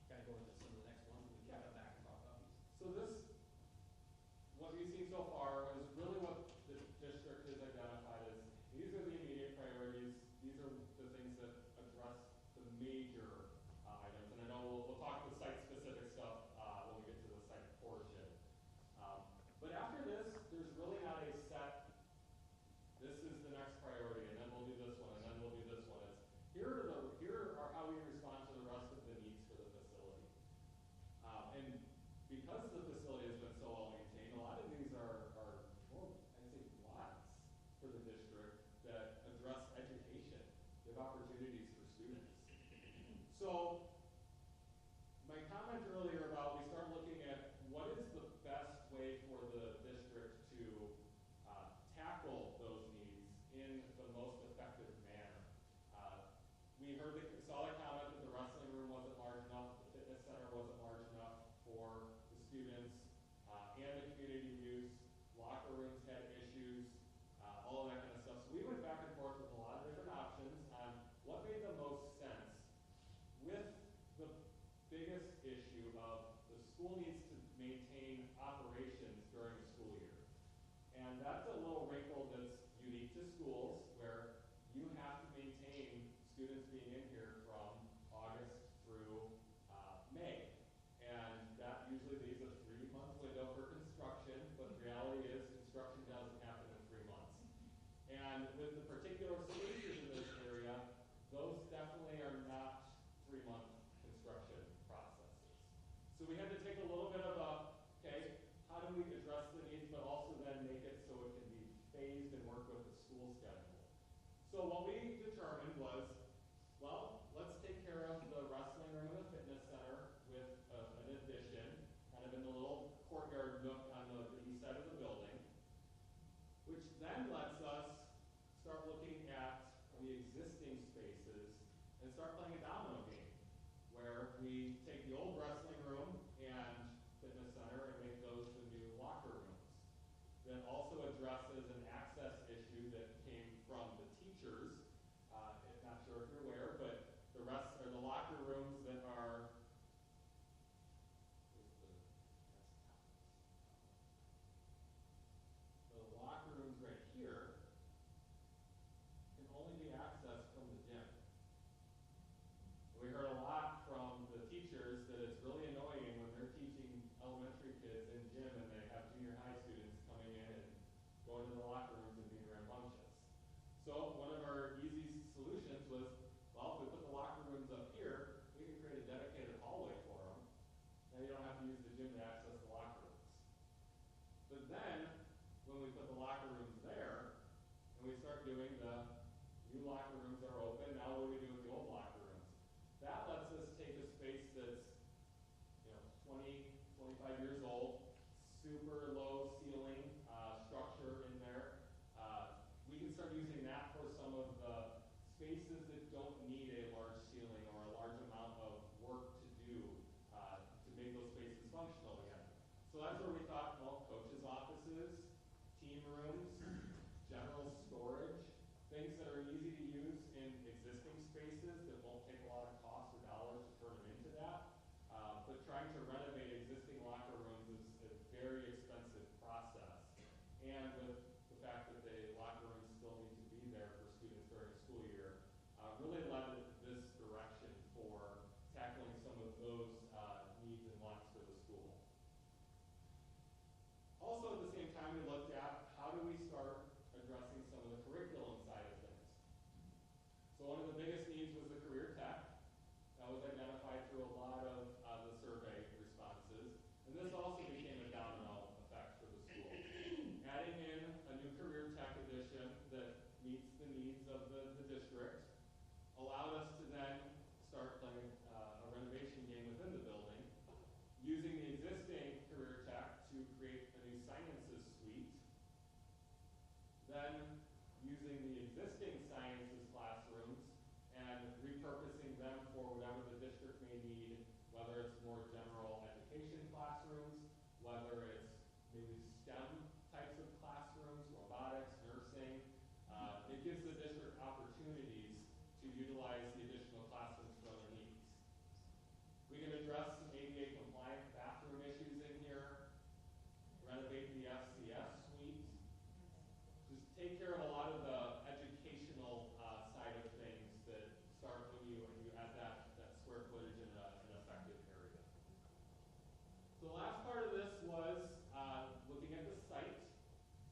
kind of go into some of the next ones, and we can come back and talk about these. so what we've seen so far is really what the district has identified as, these are the immediate priorities, these are the things that address the major, items. And I know we'll talk the site-specific stuff, when we get to the site portion. But after this, there's really not a set, this is the next priority, and then we'll do this one, and then we'll do this one. It's, here are how we respond to the rest of the needs for the facility. And because the facility has been so well maintained, a lot of these are more, I'd say, lots for the district that address education, give opportunities for students. So, my comment earlier about we start looking at what is the best way for the district to, tackle those needs in the most effective manner. We saw the comment that the wrestling room wasn't large enough, the fitness center wasn't large enough for the students, and the community use. Locker rooms had issues, all of that kind of stuff. So we went back and forth with a lot of different options on what made the most sense with the biggest issue of the school needs to maintain operations during the school year. And that's a little wrinkle that's unique to schools, where you have to maintain students being in here from August through, May. And that usually leaves a 3-month window for construction, but the reality is construction doesn't happen in 3 months. And with the particular spaces in this area, those definitely are not 3-month construction processes. So we had to take a little bit of okay, how do we address the needs, but also then make it so it can be phased and work with the school schedule. So what we determined was, well, let's take care of the wrestling room and the fitness center with an addition, kind of in the little courtyard nook on the east side of the building, which then lets us start looking at the existing spaces and start playing a domino game, where we take the old wrestling room and fitness center and make those the new locker rooms. That also addresses an access issue that came from the teachers. Not sure if you're aware, but the rest are the locker rooms that are the locker rooms right here can only be accessed from the gym. We heard a lot from the teachers that it's really annoying when they're teaching elementary kids in gym and they have junior high students coming in and going to the locker rooms and being rambunctious. So one of our easy solutions was, well, if we put the locker rooms up here, we can create a dedicated hallway for them. Now you don't have to use the gym to access the locker rooms. But then, when we put the locker rooms there, and we start doing the new locker rooms are open, now what do we do with the old locker rooms? That lets us take a space that's 20, 25 years old, super low ceiling structure in there. We can start using that for some of the spaces that don't need a large ceiling or a large amount of work to do to make those spaces functional again. So that's where we thought, well, coaches' offices, team rooms, general storage, things that are easy to use in existing spaces that won't take a lot of cost or dollars to turn them into that. But trying to renovate existing locker rooms is a very expensive process. And with the fact that the locker rooms still need to be there for students during the school year, really led this direction for tackling some of those needs and wants for the school. Also, at the same time, we looked at how do we start addressing some of the curriculum side of things. So one of the biggest needs was the career tech. That was identified through a lot of the survey responses. And this also became a domino effect for the school. Adding in a new career tech edition that meets the needs of the district allowed us to then start playing a renovation game within the building, using the existing career tech to create a new sciences suite, then using the existing sciences classrooms and repurposing them for whatever the district may need, whether it's more general education classrooms, whether it's maybe STEM types of classrooms, robotics, nursing. It gives the district opportunities to utilize the additional classrooms for other needs. We can address some ADA compliant bathroom issues in here, renovate the FCS suite, just take care of a lot of the educational side of things that start when you add that square footage in an effective area. So the last part of this was looking at the site.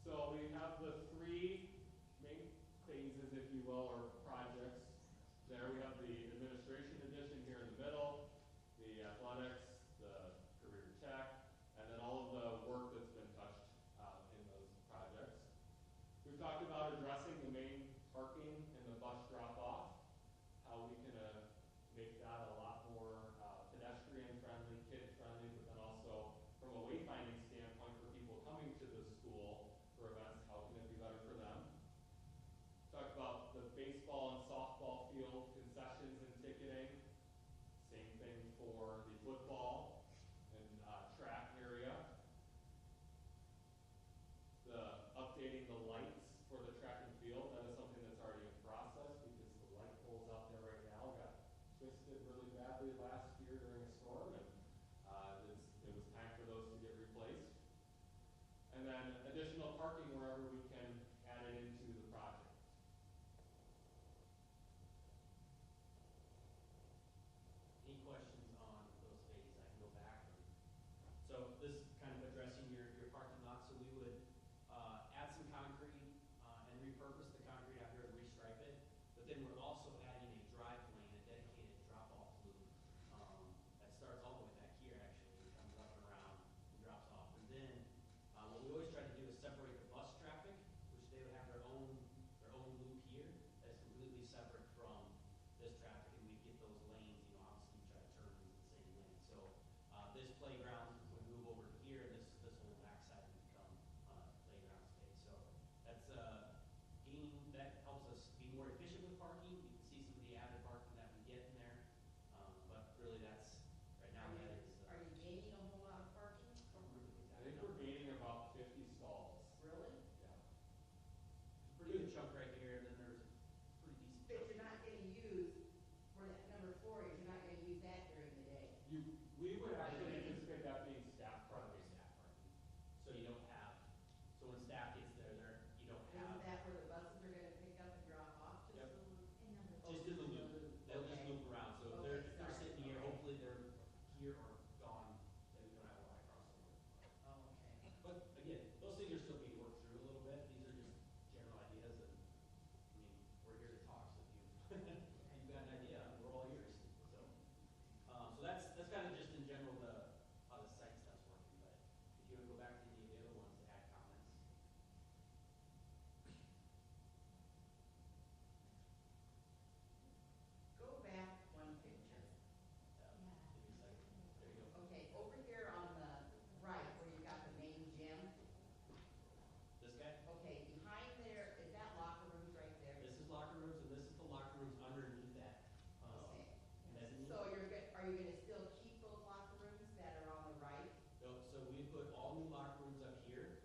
So we have the three main phases, if you will, or projects. There we have the administration edition here in the middle, the athletics, the career tech, and then all of the work that's been touched in those projects. We've talked about addressing the main parking and the bus drop-off, how we can make that a lot more pedestrian-friendly, kid-friendly, but then also from a wayfinding standpoint for people coming to the school for events, how can it be better for them? Talk about the baseball and softball field concessions and ticketing. Same thing for the football and track area. The updating the lights for the track and field, that is something that's already in process because the light poles out there right now got twisted really badly last year during a storm, and it was time for those to get replaced. And then additional parking wherever we can add it into the project. Any questions on those phases? I can chunk right here, and then there's a pretty decent That chunk. you're not gonna use, for that number 4 is you're not gonna use that during the day. We would actually anticipate that being staff Probably parking. staff parking. So you don't have, so when staff gets there, you don't Isn't have, that where the buses are gonna pick up and drop off? Just Yep. a little- In number just in the loop, they'll just Okay. loop around, so if Okay, they're sorry. sitting here, Okay. hopefully they're here or gone, then we don't have a lot of crossover. Oh, okay. But again, those things are still being worked through a little bit, these are just general ideas, and, I mean, we're here to talk, so if you, you've got an idea, we're all ears, so. So that's kind of just in general how the site stuff's working, but if you wanna go back to any of the other ones that had comments. Go back one picture. Give me a second, there you go. Okay, over here on the right, where you got the main gym, This guy, okay, behind there, is that locker rooms right there? this is locker rooms, and this is the locker rooms underneath that, Okay. mezzanine. So are you gonna still keep those locker rooms that are on the right? No, so we put all new locker rooms up here,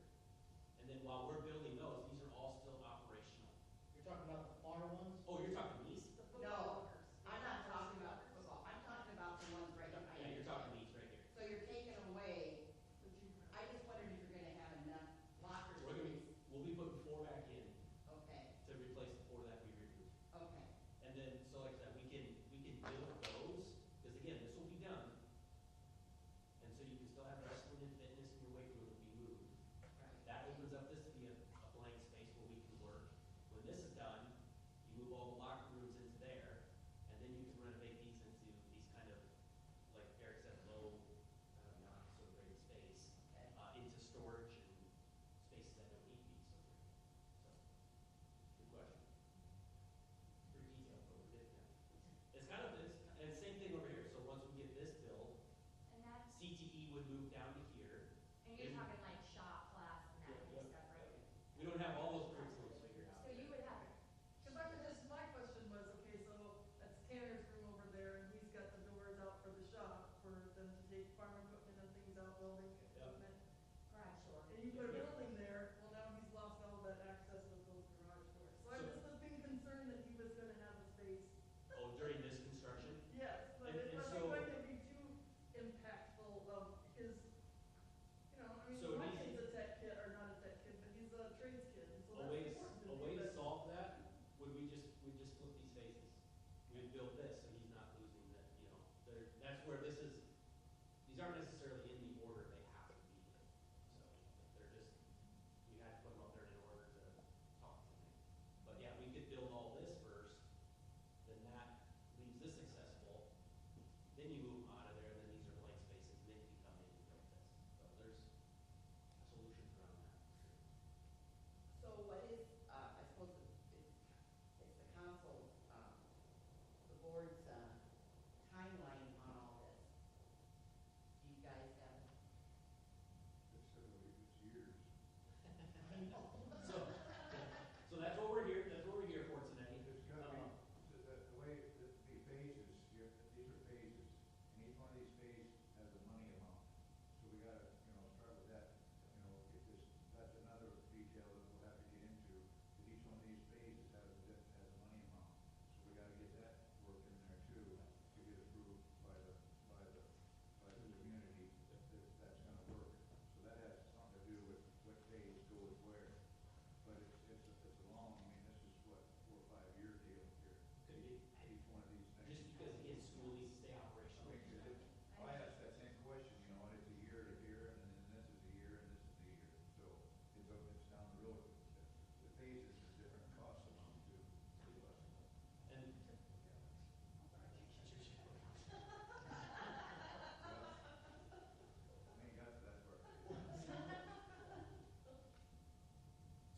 and then while we're building those, these are all still operational. You're talking about the far ones? Oh, you're talking these? No, I'm not talking about the football, I'm talking about the ones right behind. Yeah, you're the talking gym. these right here. So you're taking away, I just wondered if you're gonna have enough locker We're gonna, space. we'll be putting 4 back in Okay, to replace the 4 that we removed. okay, And then, so like I said, we can build those, because again, this will be done. And so you can still have wrestling and fitness, and your weight room will be moved. right. That opens up this to be a blank space where we can work. When this is done, you move all the locker rooms into there, and then you can renovate these into these kind of, like Eric said, low, not so great space, Okay. Into storage and spaces that don't need to be so great. So, good question. Pretty detailed, but we're getting there. It's kind of, and same thing over here, so once we get this built, And that's, CTE would move down to here. and you're talking like shop class and that kind of stuff, right? We don't have all those curriculums figured out. So you would have, Cause I was just, my question was, okay, so that's Tanner's room over there, and he's got the doors out for the shop, for them to take farm equipment and things out, welding equipment. garage door. And you put a building there, well, now he's lost all that access with those garage doors. So I So- just was being concerned that he was gonna have a space. Oh, during this construction? Yes, but And- it and wasn't so- going to be too impactful of his, you know, I mean, So my he's- kid's a tech kid, or not a tech kid, but he's a trades kid, and so A that's way, important to a me. way to but- solve that, we'd just flip these spaces. We'd build this, so he's not losing that, that's where this is, these aren't necessarily in the order they have to be in. So, they're just, we had to put them up there in order to talk tonight. But yeah, we could build all this first, then that leaves this accessible, then you move them out of there, and then these are blank spaces, and then you can come in and build this. So there's solutions around that, for sure. So what is, I suppose it's the council's, the board's, timeline on all this? Do you guys have? It's years. So that's what we're here, for tonight. It's gonna be, the way, the phases, these are phases, and each one of these phases has a money amount. So we gotta, start with that, get this, that's another detail that we'll have to get into, that each one of these phases has a money amount. So we gotta get that work in there too, to get approved by the community, that's gonna work. So that has something to do with what phase goes where. But it's a long, I mean, this is what, 4 or 5 year deal here. Could be. Each one of these things. Just because, again, school needs to stay operational. I mean, 'cause I asked that same question, it's a year to here, and then this is a year, and this is a year. So it's down the road. The phases is different cost amount too. And I ain't got to that part.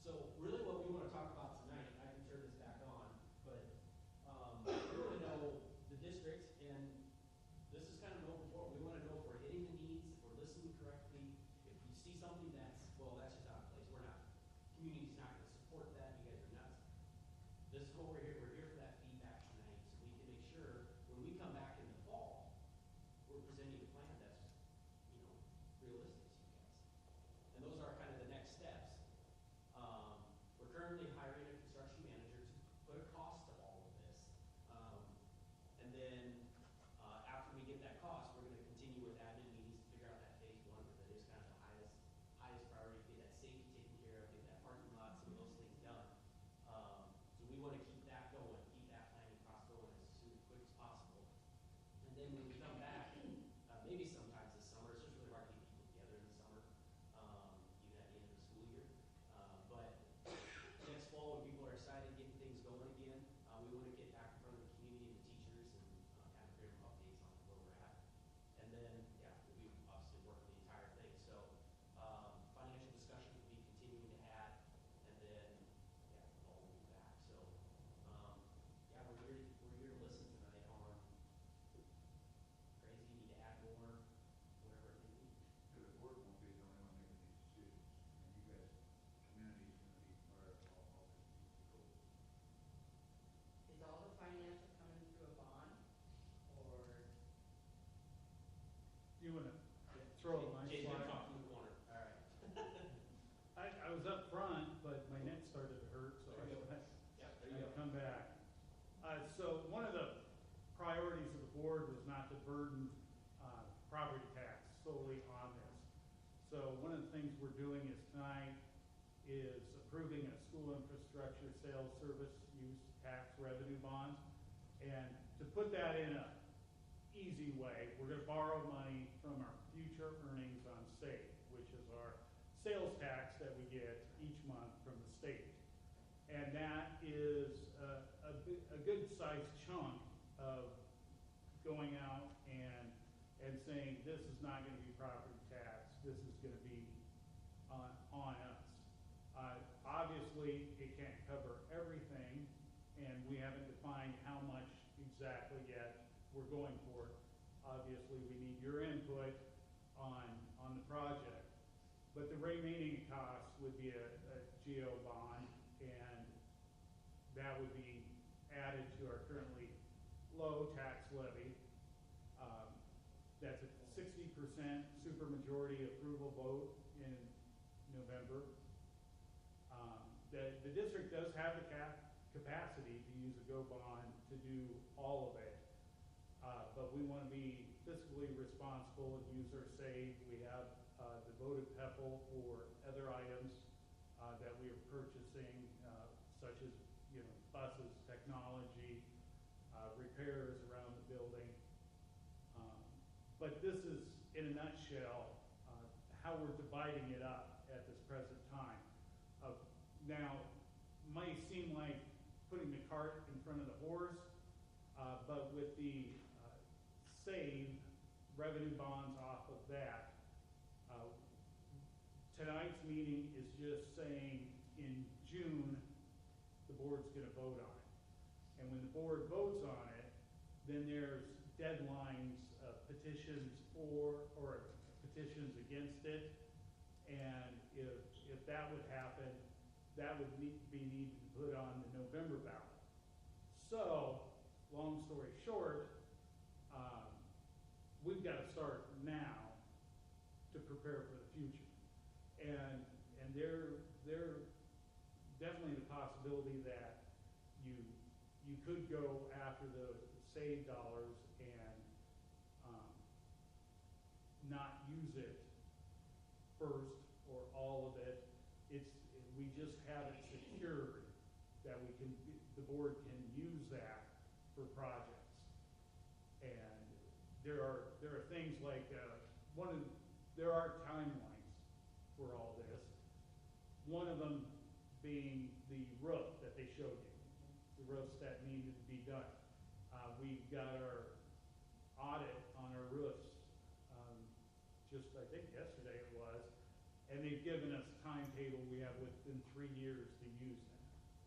so really what we wanna talk about tonight, I can turn this back on, but, we wanna know the district, and this is kind of an open forum. We wanna know if we're hitting the needs, if we're listening correctly, if we see something that's, well, that's just out of place, we're not, community's not gonna support that, you guys are nuts. This is what we're here for that feedback tonight, so we can make sure, when we come back in the fall, we're presenting a plan that's, realistic to you guys. And those are kind of the next steps. We're currently hiring a construction then when we come back, maybe sometimes this summer, it's just really hard to get people together in the summer, even at the end of the school year. But next fall, when people are excited, getting things going again, we want to get back in front of the community and the teachers and kind of give them updates on where we're at. And then, yeah, we'll be obviously working the entire thing. So financial discussions will be continuing to add, and then, yeah, all will be back. So, yeah, we're here to listen tonight on crazy, need to add more, whatever it may be. So the board won't be the only one making these decisions, and you guys, community's gonna be part of all this goals. Is all the financial coming through a bond, or? You wanna throw my Jason's slide? off in the corner. All right. I was up front, but my neck started to hurt, so There you go. I Yep, there had you to go. come back. So one of the priorities of the board was not to burden property tax solely on this. So one of the things we're doing is tonight is approving a school infrastructure sales service use tax revenue bond. And to put that in a easy way, we're gonna borrow money from our future earnings on SAFE, which is our sales tax that we get each month from the state. And that is a good sized chunk of going out and saying, this is not gonna be property tax, this is gonna be on us. Obviously, it can't cover everything, and we haven't defined how much exactly yet we're going for. Obviously, we need your input on the project. But the remaining cost would be a GO bond, and that would be added to our currently low tax levy. That's a 60% supermajority approval vote in November. The district does have the capacity to use a GO bond to do all of it. But we want to be fiscally responsible and use our SAVE. We have devoted PEPAL for other items that we are purchasing, such as buses, technology, repairs around the building. But this is, in a nutshell, how we're dividing it up at this present time. Now, might seem like putting the cart in front of the horse, but with the SAVE revenue bonds off of that, tonight's meeting is just saying in June, the board's gonna vote on it. And when the board votes on it, then there's deadlines, petitions for, or petitions against it. And if that would happen, that would be needed to put on the November ballot. So, long story short, we've got to start now to prepare for the future. And there definitely the possibility that you could go after the SAVE dollars and not use it first or all of it. We just have it secured that the board can use that for projects. And there are things like there are timelines for all this. One of them being the roof that they showed you, the roofs that needed to be done. We got our audit on our roofs just I think yesterday it was, and they've given us a timetable. We have within 3 years to use them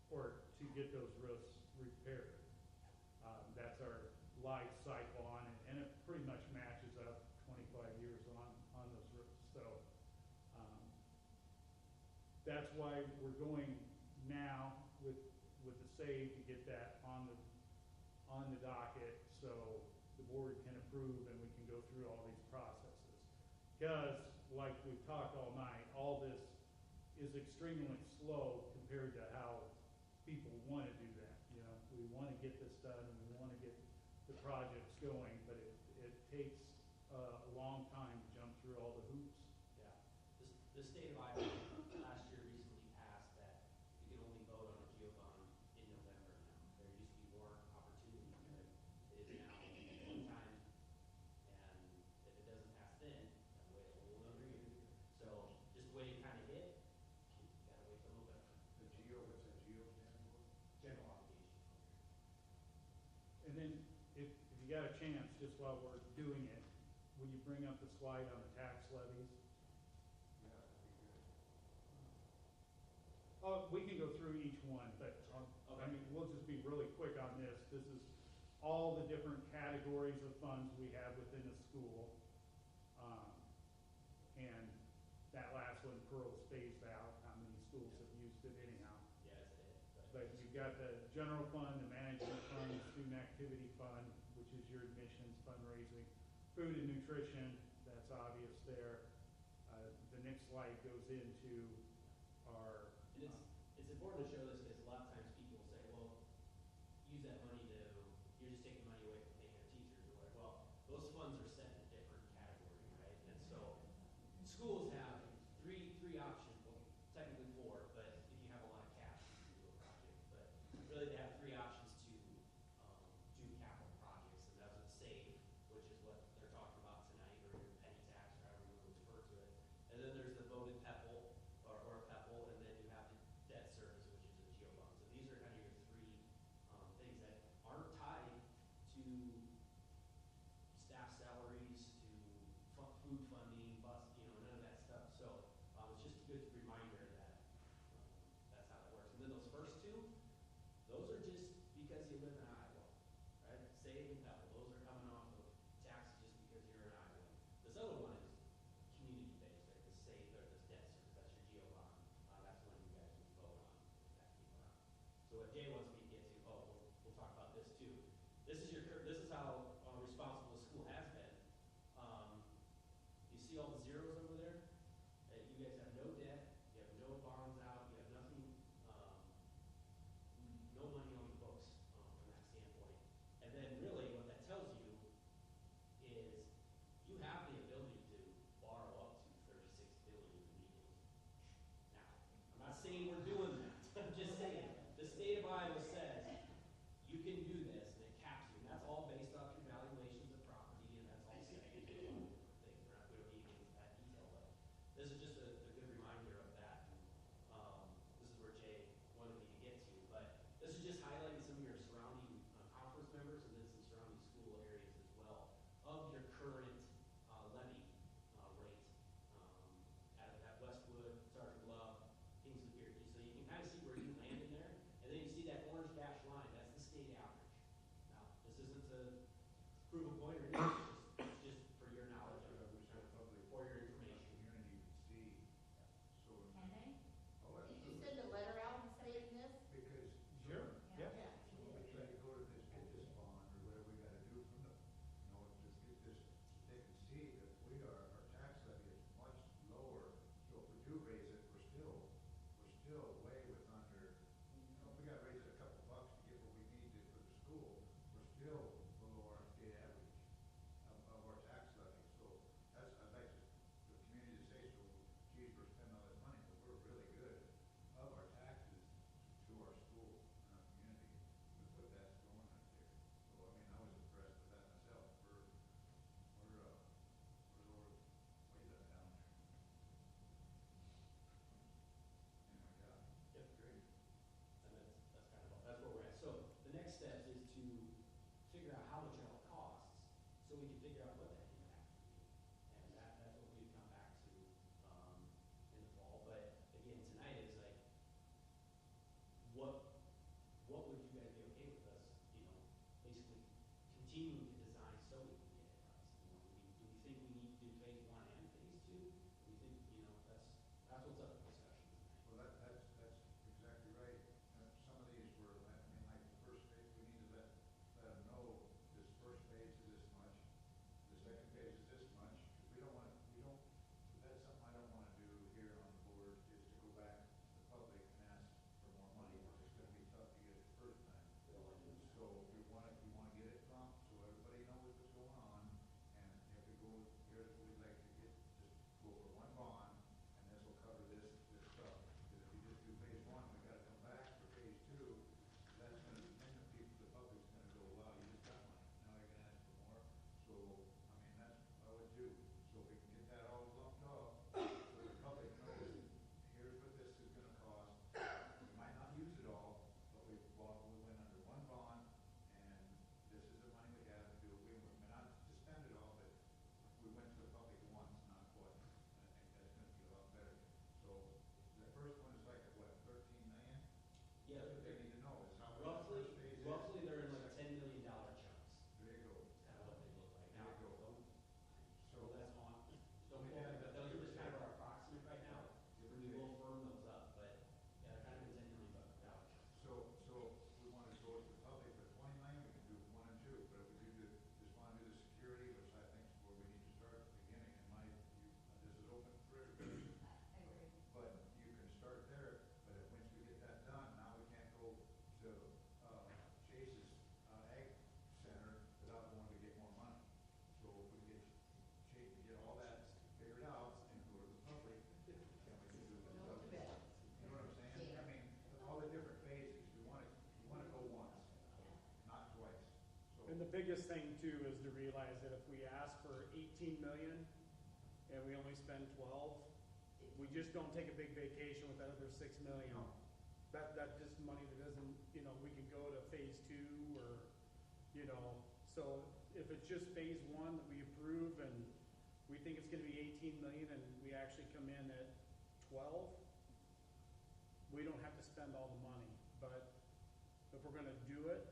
or to get those roofs repaired. That's our life cycle on it, and it pretty much matches up 25 years on those roofs. So that's why we're going now with the SAVE to get that on the docket, so the board can approve and we can go through all these processes. Because, like we've talked all night, all this is extremely slow compared to how people want to do that. We want to get this done and we want to get the projects going, but it takes a long time to jump through all the hoops. Yeah. The state of Iowa last year recently passed that you can only vote on a GO bond in November now. There used to be more opportunity than there is now. One time then, if you got a chance, just while we're doing it, will you bring up the slide on the tax levies? Yeah, that'd be good. We can go through each one, but, I mean, we'll just be really quick on this. This is all the different categories of funds we have within a school. And that last one, Pearl spaced out, how many schools have used it anyhow. Yeah, it's it. But you've got the general fund, the management fund, the student activity fund, which is your admissions, fundraising, food and nutrition, that's obvious there. The next slide goes into our, And it's important to show this because a lot of times people say, well, use that money to, you're just taking money away from paying our teachers or whatever. Well, those funds are set in a different category, right? And so schools have three options, well, technically four, but if you have a lot of cash, you can do a project. But really they have three options to do capital projects, and that's a save, which is what they're talking about tonight, or your penny tax, or however you want to refer to it. And then there's the voted PEPAL, or PEPAL, and then you have the debt service, which is a GEO fund. So these are kind of your three things that aren't tied to staff salaries, to food funding, bus, none of that stuff. So it's just a good reminder that that's how that works. And then those first two, those are just because you live in Iowa, right? Save and PEPAL, those are coming off of taxes just because you're in Iowa. This other one is community-based, right? This save, or this debt service, that's your GEO bond. That's one you guys would vote on if that came around. So what Jay wants me to get to, we'll talk about this too. This is how responsible the school has been. You see all the zeros over there? You guys have no debt, you have no bonds out, you have nothing, no money on the books from that standpoint. And then really what that tells you is you have the ability to borrow up to $36 billion immediately. Now, I'm not saying we're doing that. I'm just saying the state of Iowa says you can do this, and it caps you, and that's all based off your valuations of property, and that's all set into a lot of different things. We don't need to get into that detail, but this is just a good reminder of that. This is where Jay wanted me to get to, but this is just highlighting some of your surrounding conference members and then some surrounding school areas as well of your current levy rate at Westwood, Sergeant Bluff, Kingsley Pierce. So you can kind of see where you land in there, and then you see that orange dashed line. That's the state average. Now, this isn't to prove a point or anything. It's just for your knowledge, I wish our public, for your our information. community could see, so. Can they? Oh, Did you absolutely. send a letter out stating this? Because. Sure. Yeah. Yeah. When we try to go to this, get this bond, or whatever we gotta do from the, just get this, they can see that our tax levy is much lower. So if we do raise it, we're still way with under, if we gotta raise it a couple bucks to get what we need to for the school, we're still below our state average of our tax levy. So that's, I'd like the community to say, so, geez, we're spending all this money, but we're really good of our taxes to our school and our community with what that's going right there. So, I mean, I was impressed with that myself. We're way down there. Anyway, yeah. Yep. Great. And that's where we're at. So the next step is to figure out how much it all costs, so we can figure out what that impact would be. And that's what we'd come back to in the fall. But again, tonight is like, what would you guys be okay with us, basically continuing to design so we can get it us? Do we think we need to do phase 1 and phase 2? Do we think, that's what's up for discussion tonight. Well, that's exactly right. Some of these were, I mean, like the first phase, we need to let them know this first phase is this much, the second phase is this much, because that's something I don't wanna do here on the board, is to go back to the public and ask for more money, because it's gonna be tough to get it the first time. We don't want to do that. So you wanna get it prompt, so everybody biggest thing too is to realize that if we ask for 18 million and we only spend 12, we just don't take a big vacation with that other 6 million. No. That just money that doesn't, we could go to phase 2 or, so if it's just phase 1 that we approve and we think it's gonna be 18 million and we actually come in at 12, we don't have to spend all the money. But if we're gonna do it,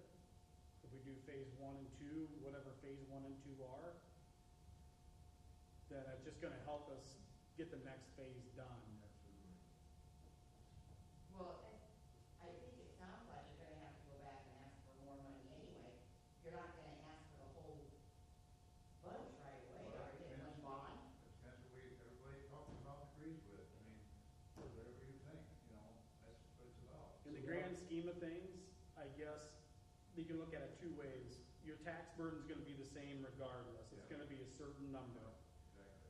if we do phase 1 and 2, whatever phase 1 and 2 are, then it's just gonna help us get the next phase done. Absolutely. Well, I think it sounds like you're gonna have to go back and ask for more money anyway. You're not gonna ask for the whole bunch right away, Well, are you, in one depends- bond? Depends what everybody talks about and agrees with. I mean, whatever you think, that's what it's about. In the grand scheme of things, I guess you can look at it two ways. Your tax burden's gonna be the same regardless. It's Yeah. gonna be a certain number. Exactly.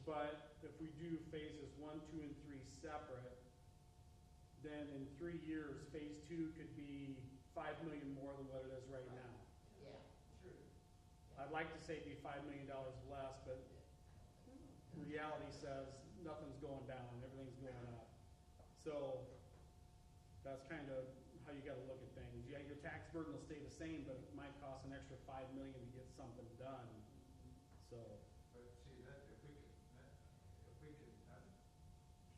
But if we do phases 1, 2, and 3 separate, then in 3 years, phase 2 could be 5 million more than what it is right now. Yeah, true. I'd like to say it'd be $5 million less, but reality says nothing's going down, everything's going up. So that's kind of how you gotta look at things. Yeah, your tax burden will stay the same, but it might cost an extra 5 million to get something done. So, But see, if we could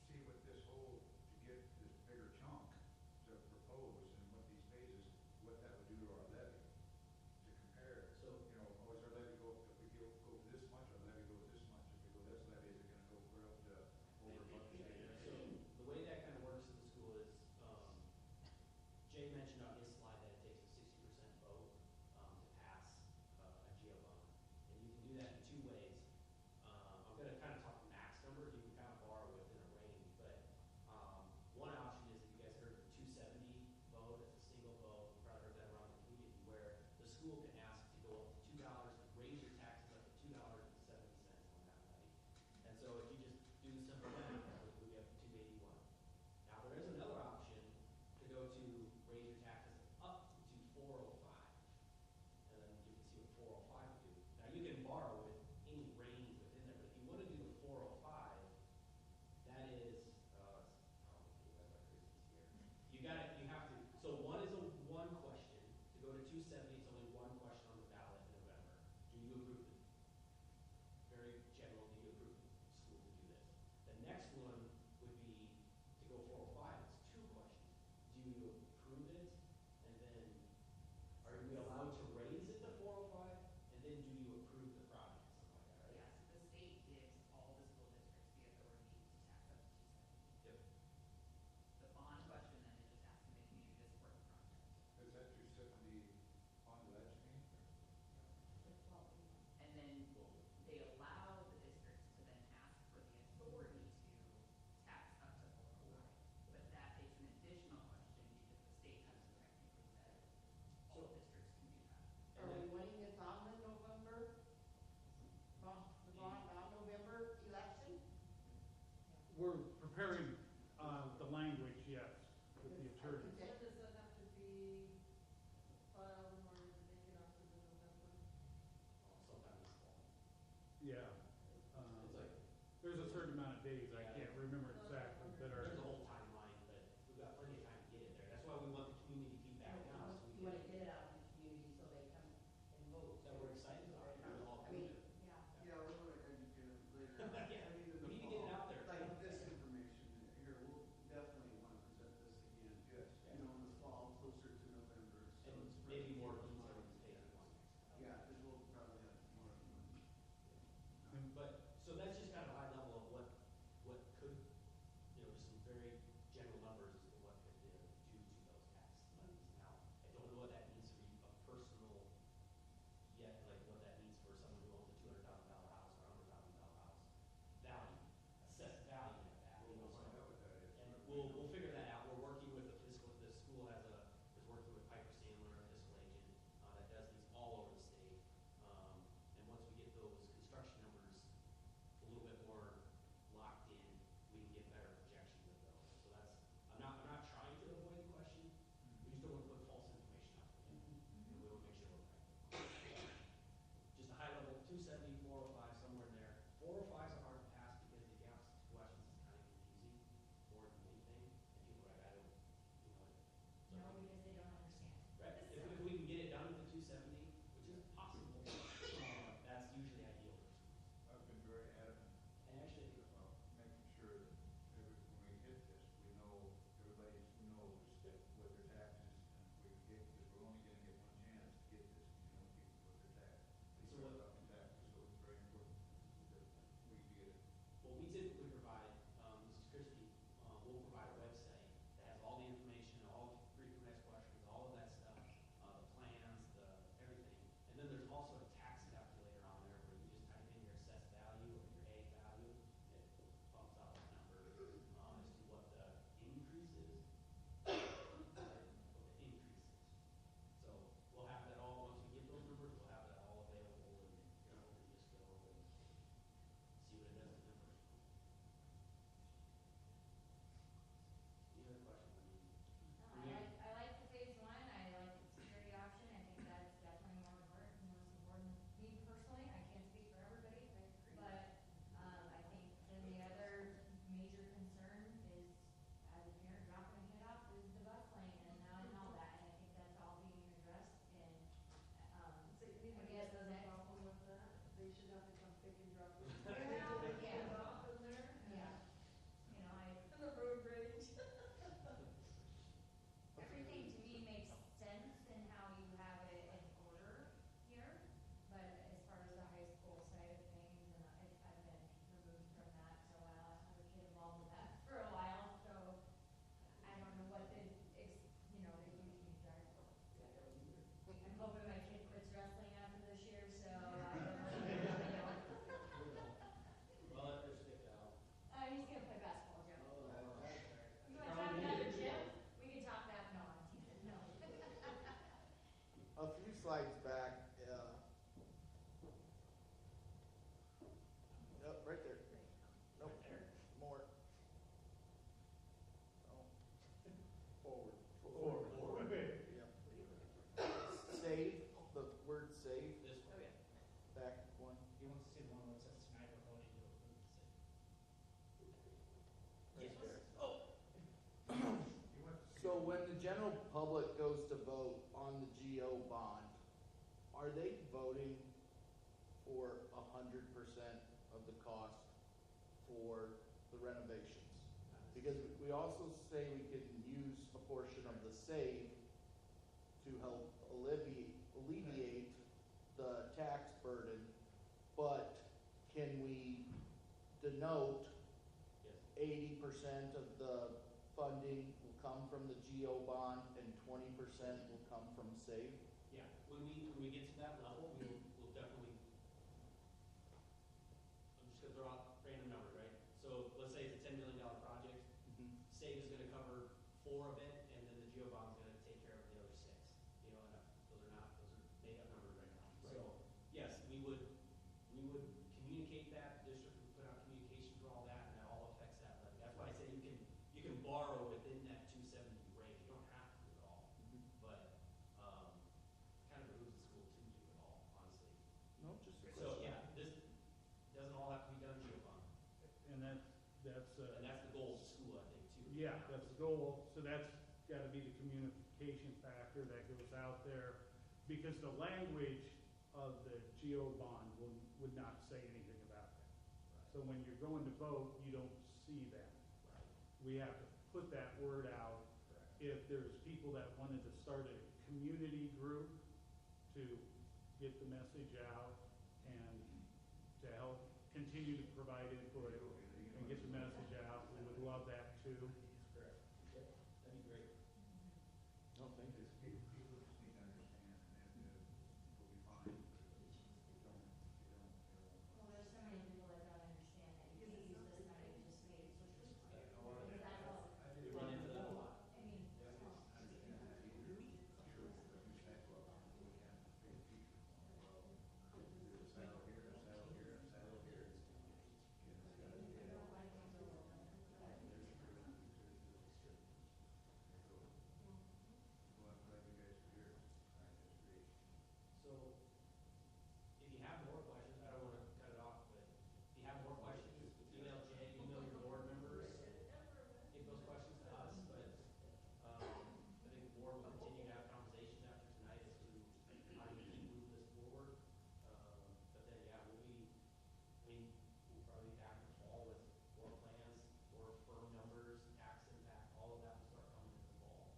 see what this whole, to get this bigger chunk to propose and what these phases, what that would do to our levy, to compare. So- Was our levy go, if we go this much, our levy goes this much, if we go this levy, is it gonna go clear up to over budget? So the way that kind of works at the school is, Jay mentioned on his slide that it takes a 60% vote to pass a GO bond. And you can do that in two ways. I'm gonna kind of talk max numbers, you can kind of borrow within a range, but one option is, if you guys heard the 270 vote, it's a single vote, you probably heard that around the community, where the school can ask to go up to $2, raise your taxes up to $2.70 on that night. And so if you just do the simple math, that would move you up to 281. Now, there is another option to go to raise your taxes up to 405. And then you can see what 405 would do. Now, you can borrow with any range within there, but if you want to do the 405, that is, oh, you guys are crazy here. You have to, so one is one question. To go to 270, it's only one question on the ballot in November. Do you approve it? Very general, do you approve the school to do this? The next one would be to go 405, it's two questions. Do you approve it, and then are we allowed to raise it to 405? And then do you approve the project, something like that, right? Yes, the state gives all the school districts the authority to tax up to 270. Yep. The bond question then is just asking the community to support the project. Is that 270 on the ledge, you mean? And then they allow the districts to then ask for the authority to tax up to 405. But that is an additional question because the state hasn't technically said all districts can do that. Are we winning this on the November, the bond on November election? We're preparing, the language, yes, with the attorney. When does that have to be filed in order to make it onto the November? Sometime this fall. Yeah. It's like, There's a certain amount of days, I can't remember exactly, that there's a are, whole timeline, but we've got plenty of time to get it there. That's why we want the community feedback now, so You we want can, to get it out to the community so they come and vote. that we're excited about it, we're all I mean, approve it. Yeah. Yeah, we want to educate them later. Yeah, I mean, in we the need to get it fall, out there. Like this information, slide's back, nope, right there. Nope, more. Oh. Forward. Forward. Yep. Save, the word save, This one. back one. He wants to see the one that says tonight we're voting to approve the Right there. Oh. So when the general public goes to vote on the GO bond, are they voting for 100% of the cost for the renovations? Because we also say we can use a portion of the save to help alleviate the tax burden, but can we denote Yes. 80% of the funding will come from the GO bond and 20% will come from SAVE? Yeah, when we get to that level, we'll definitely, I'm just gonna throw out random numbers, right? So let's say it's a $10 million project, SAVE is gonna cover 4 of it, and then the GO bond's gonna take care of the other 6. You know, and those are made up numbers right now. Right. So, yes, we would communicate that, the district would put out communication for all that, and that all affects that levy. That's why I say you can borrow within that 270 range, you don't have to at all. But, kind of behooves the school to do it all, honestly. No, just a So, question. yeah, this doesn't all have to be done in GO bond, And that's, and that's the goal of the school, I think, too. yeah, that's the goal, so that's gotta be the communication factor that goes out there, because the language of the GO bond would not say anything about that. So when you're going to vote, you don't see that. Right. We have to put that word out. Correct. If there's people that wanted to start a community group to get the message out and to help continue to provide input and get the message out, we would love that too. Correct. Yep, that'd be great. No, thank you. People just need to understand, and then we'll be fine. Well, there's so many people that don't understand that you can't use this money to just pay switchers. Because that's all, We run into that a lot. I mean, So, if you have more questions, I don't wanna cut it off, but if you have more questions, email Jay, email your board members, give those questions to us, but, I think the board will continue to have conversations after tonight as to how to keep moving this forward. But then, yeah, we'll probably be back in the fall with more plans, more firm numbers, tax impact, all of that will start coming in the fall.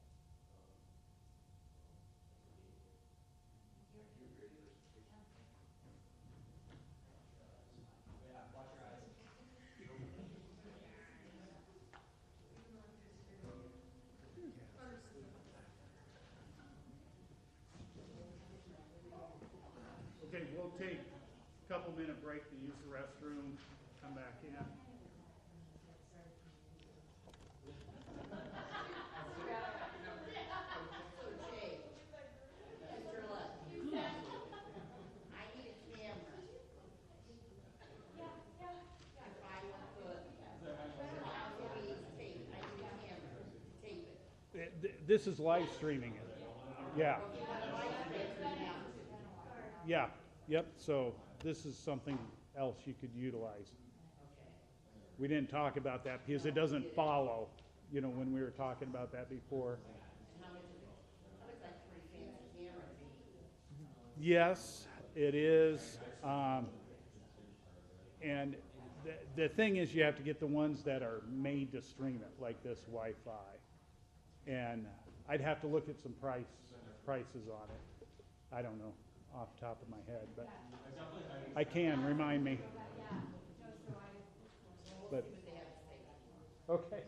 Yeah, watch your eyes. Okay, we'll take a couple minute break to use the restroom, come back in. So Jay, Mr. Luck, I need a camera. If I want to put, also needs tape, I need a camera, tape it. This is live streaming it. Yeah, yeah, yep, so this is something else you could utilize. Okay. We didn't talk about that because it doesn't follow, when we were talking about that before. And how much is it? That looks like a pretty fancy camera to me. Yes, it is. And the thing is, you have to get the ones that are made to stream it, like this Wi-Fi. And I'd have to look at some prices on it. I don't know off the top of my head, but I can, remind me. But, okay.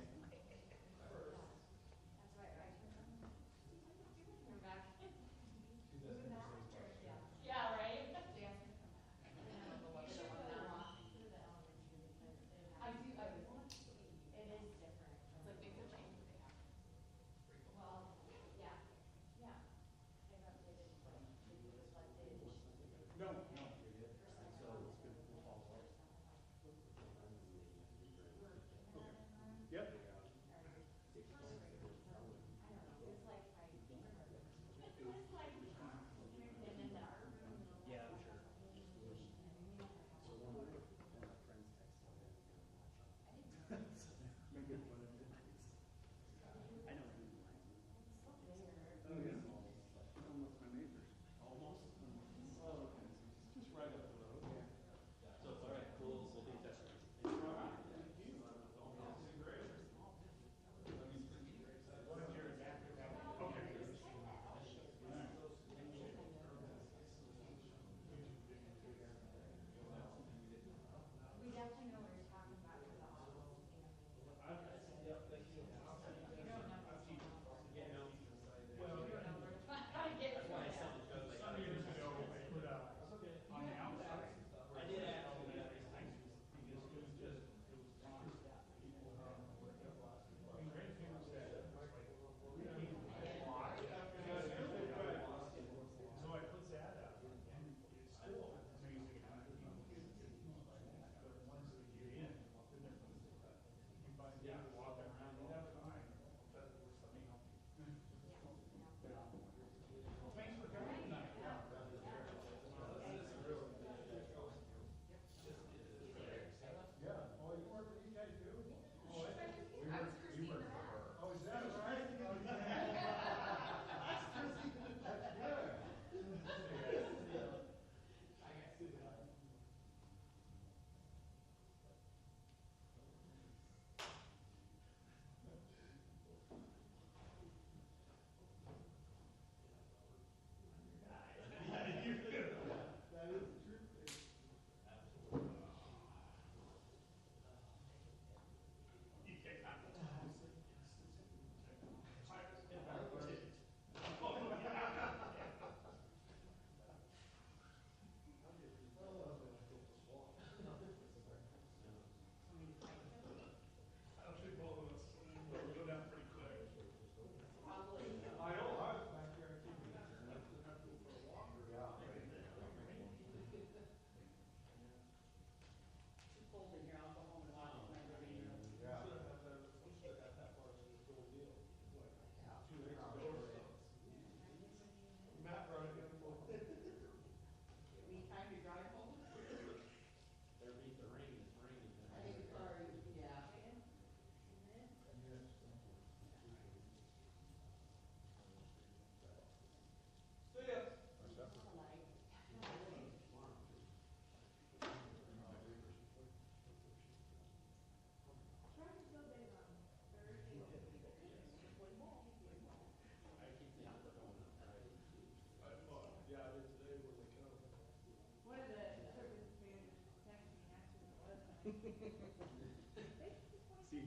Yeah, right? I do, it is different. it's like things have changed. Well, yeah, yeah. They've updated quite.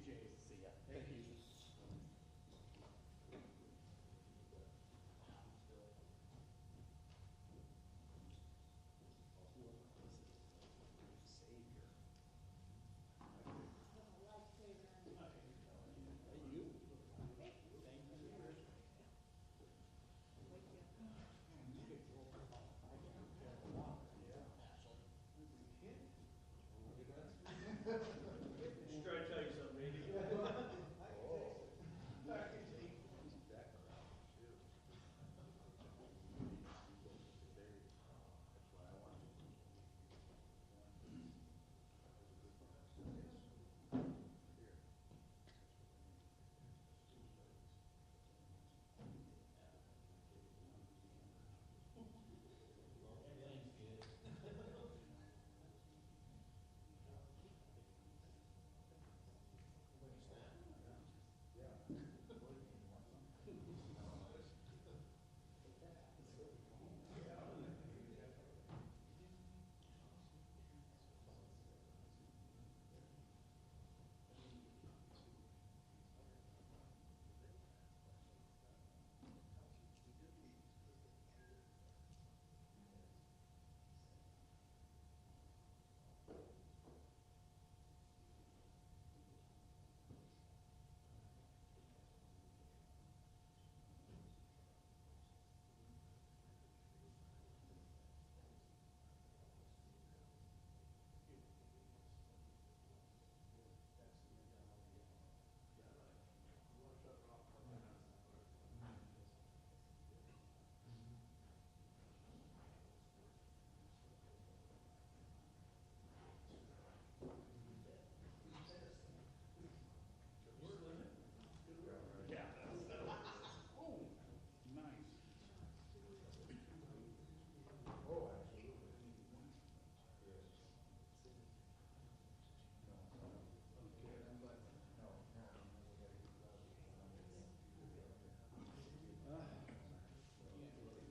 DJs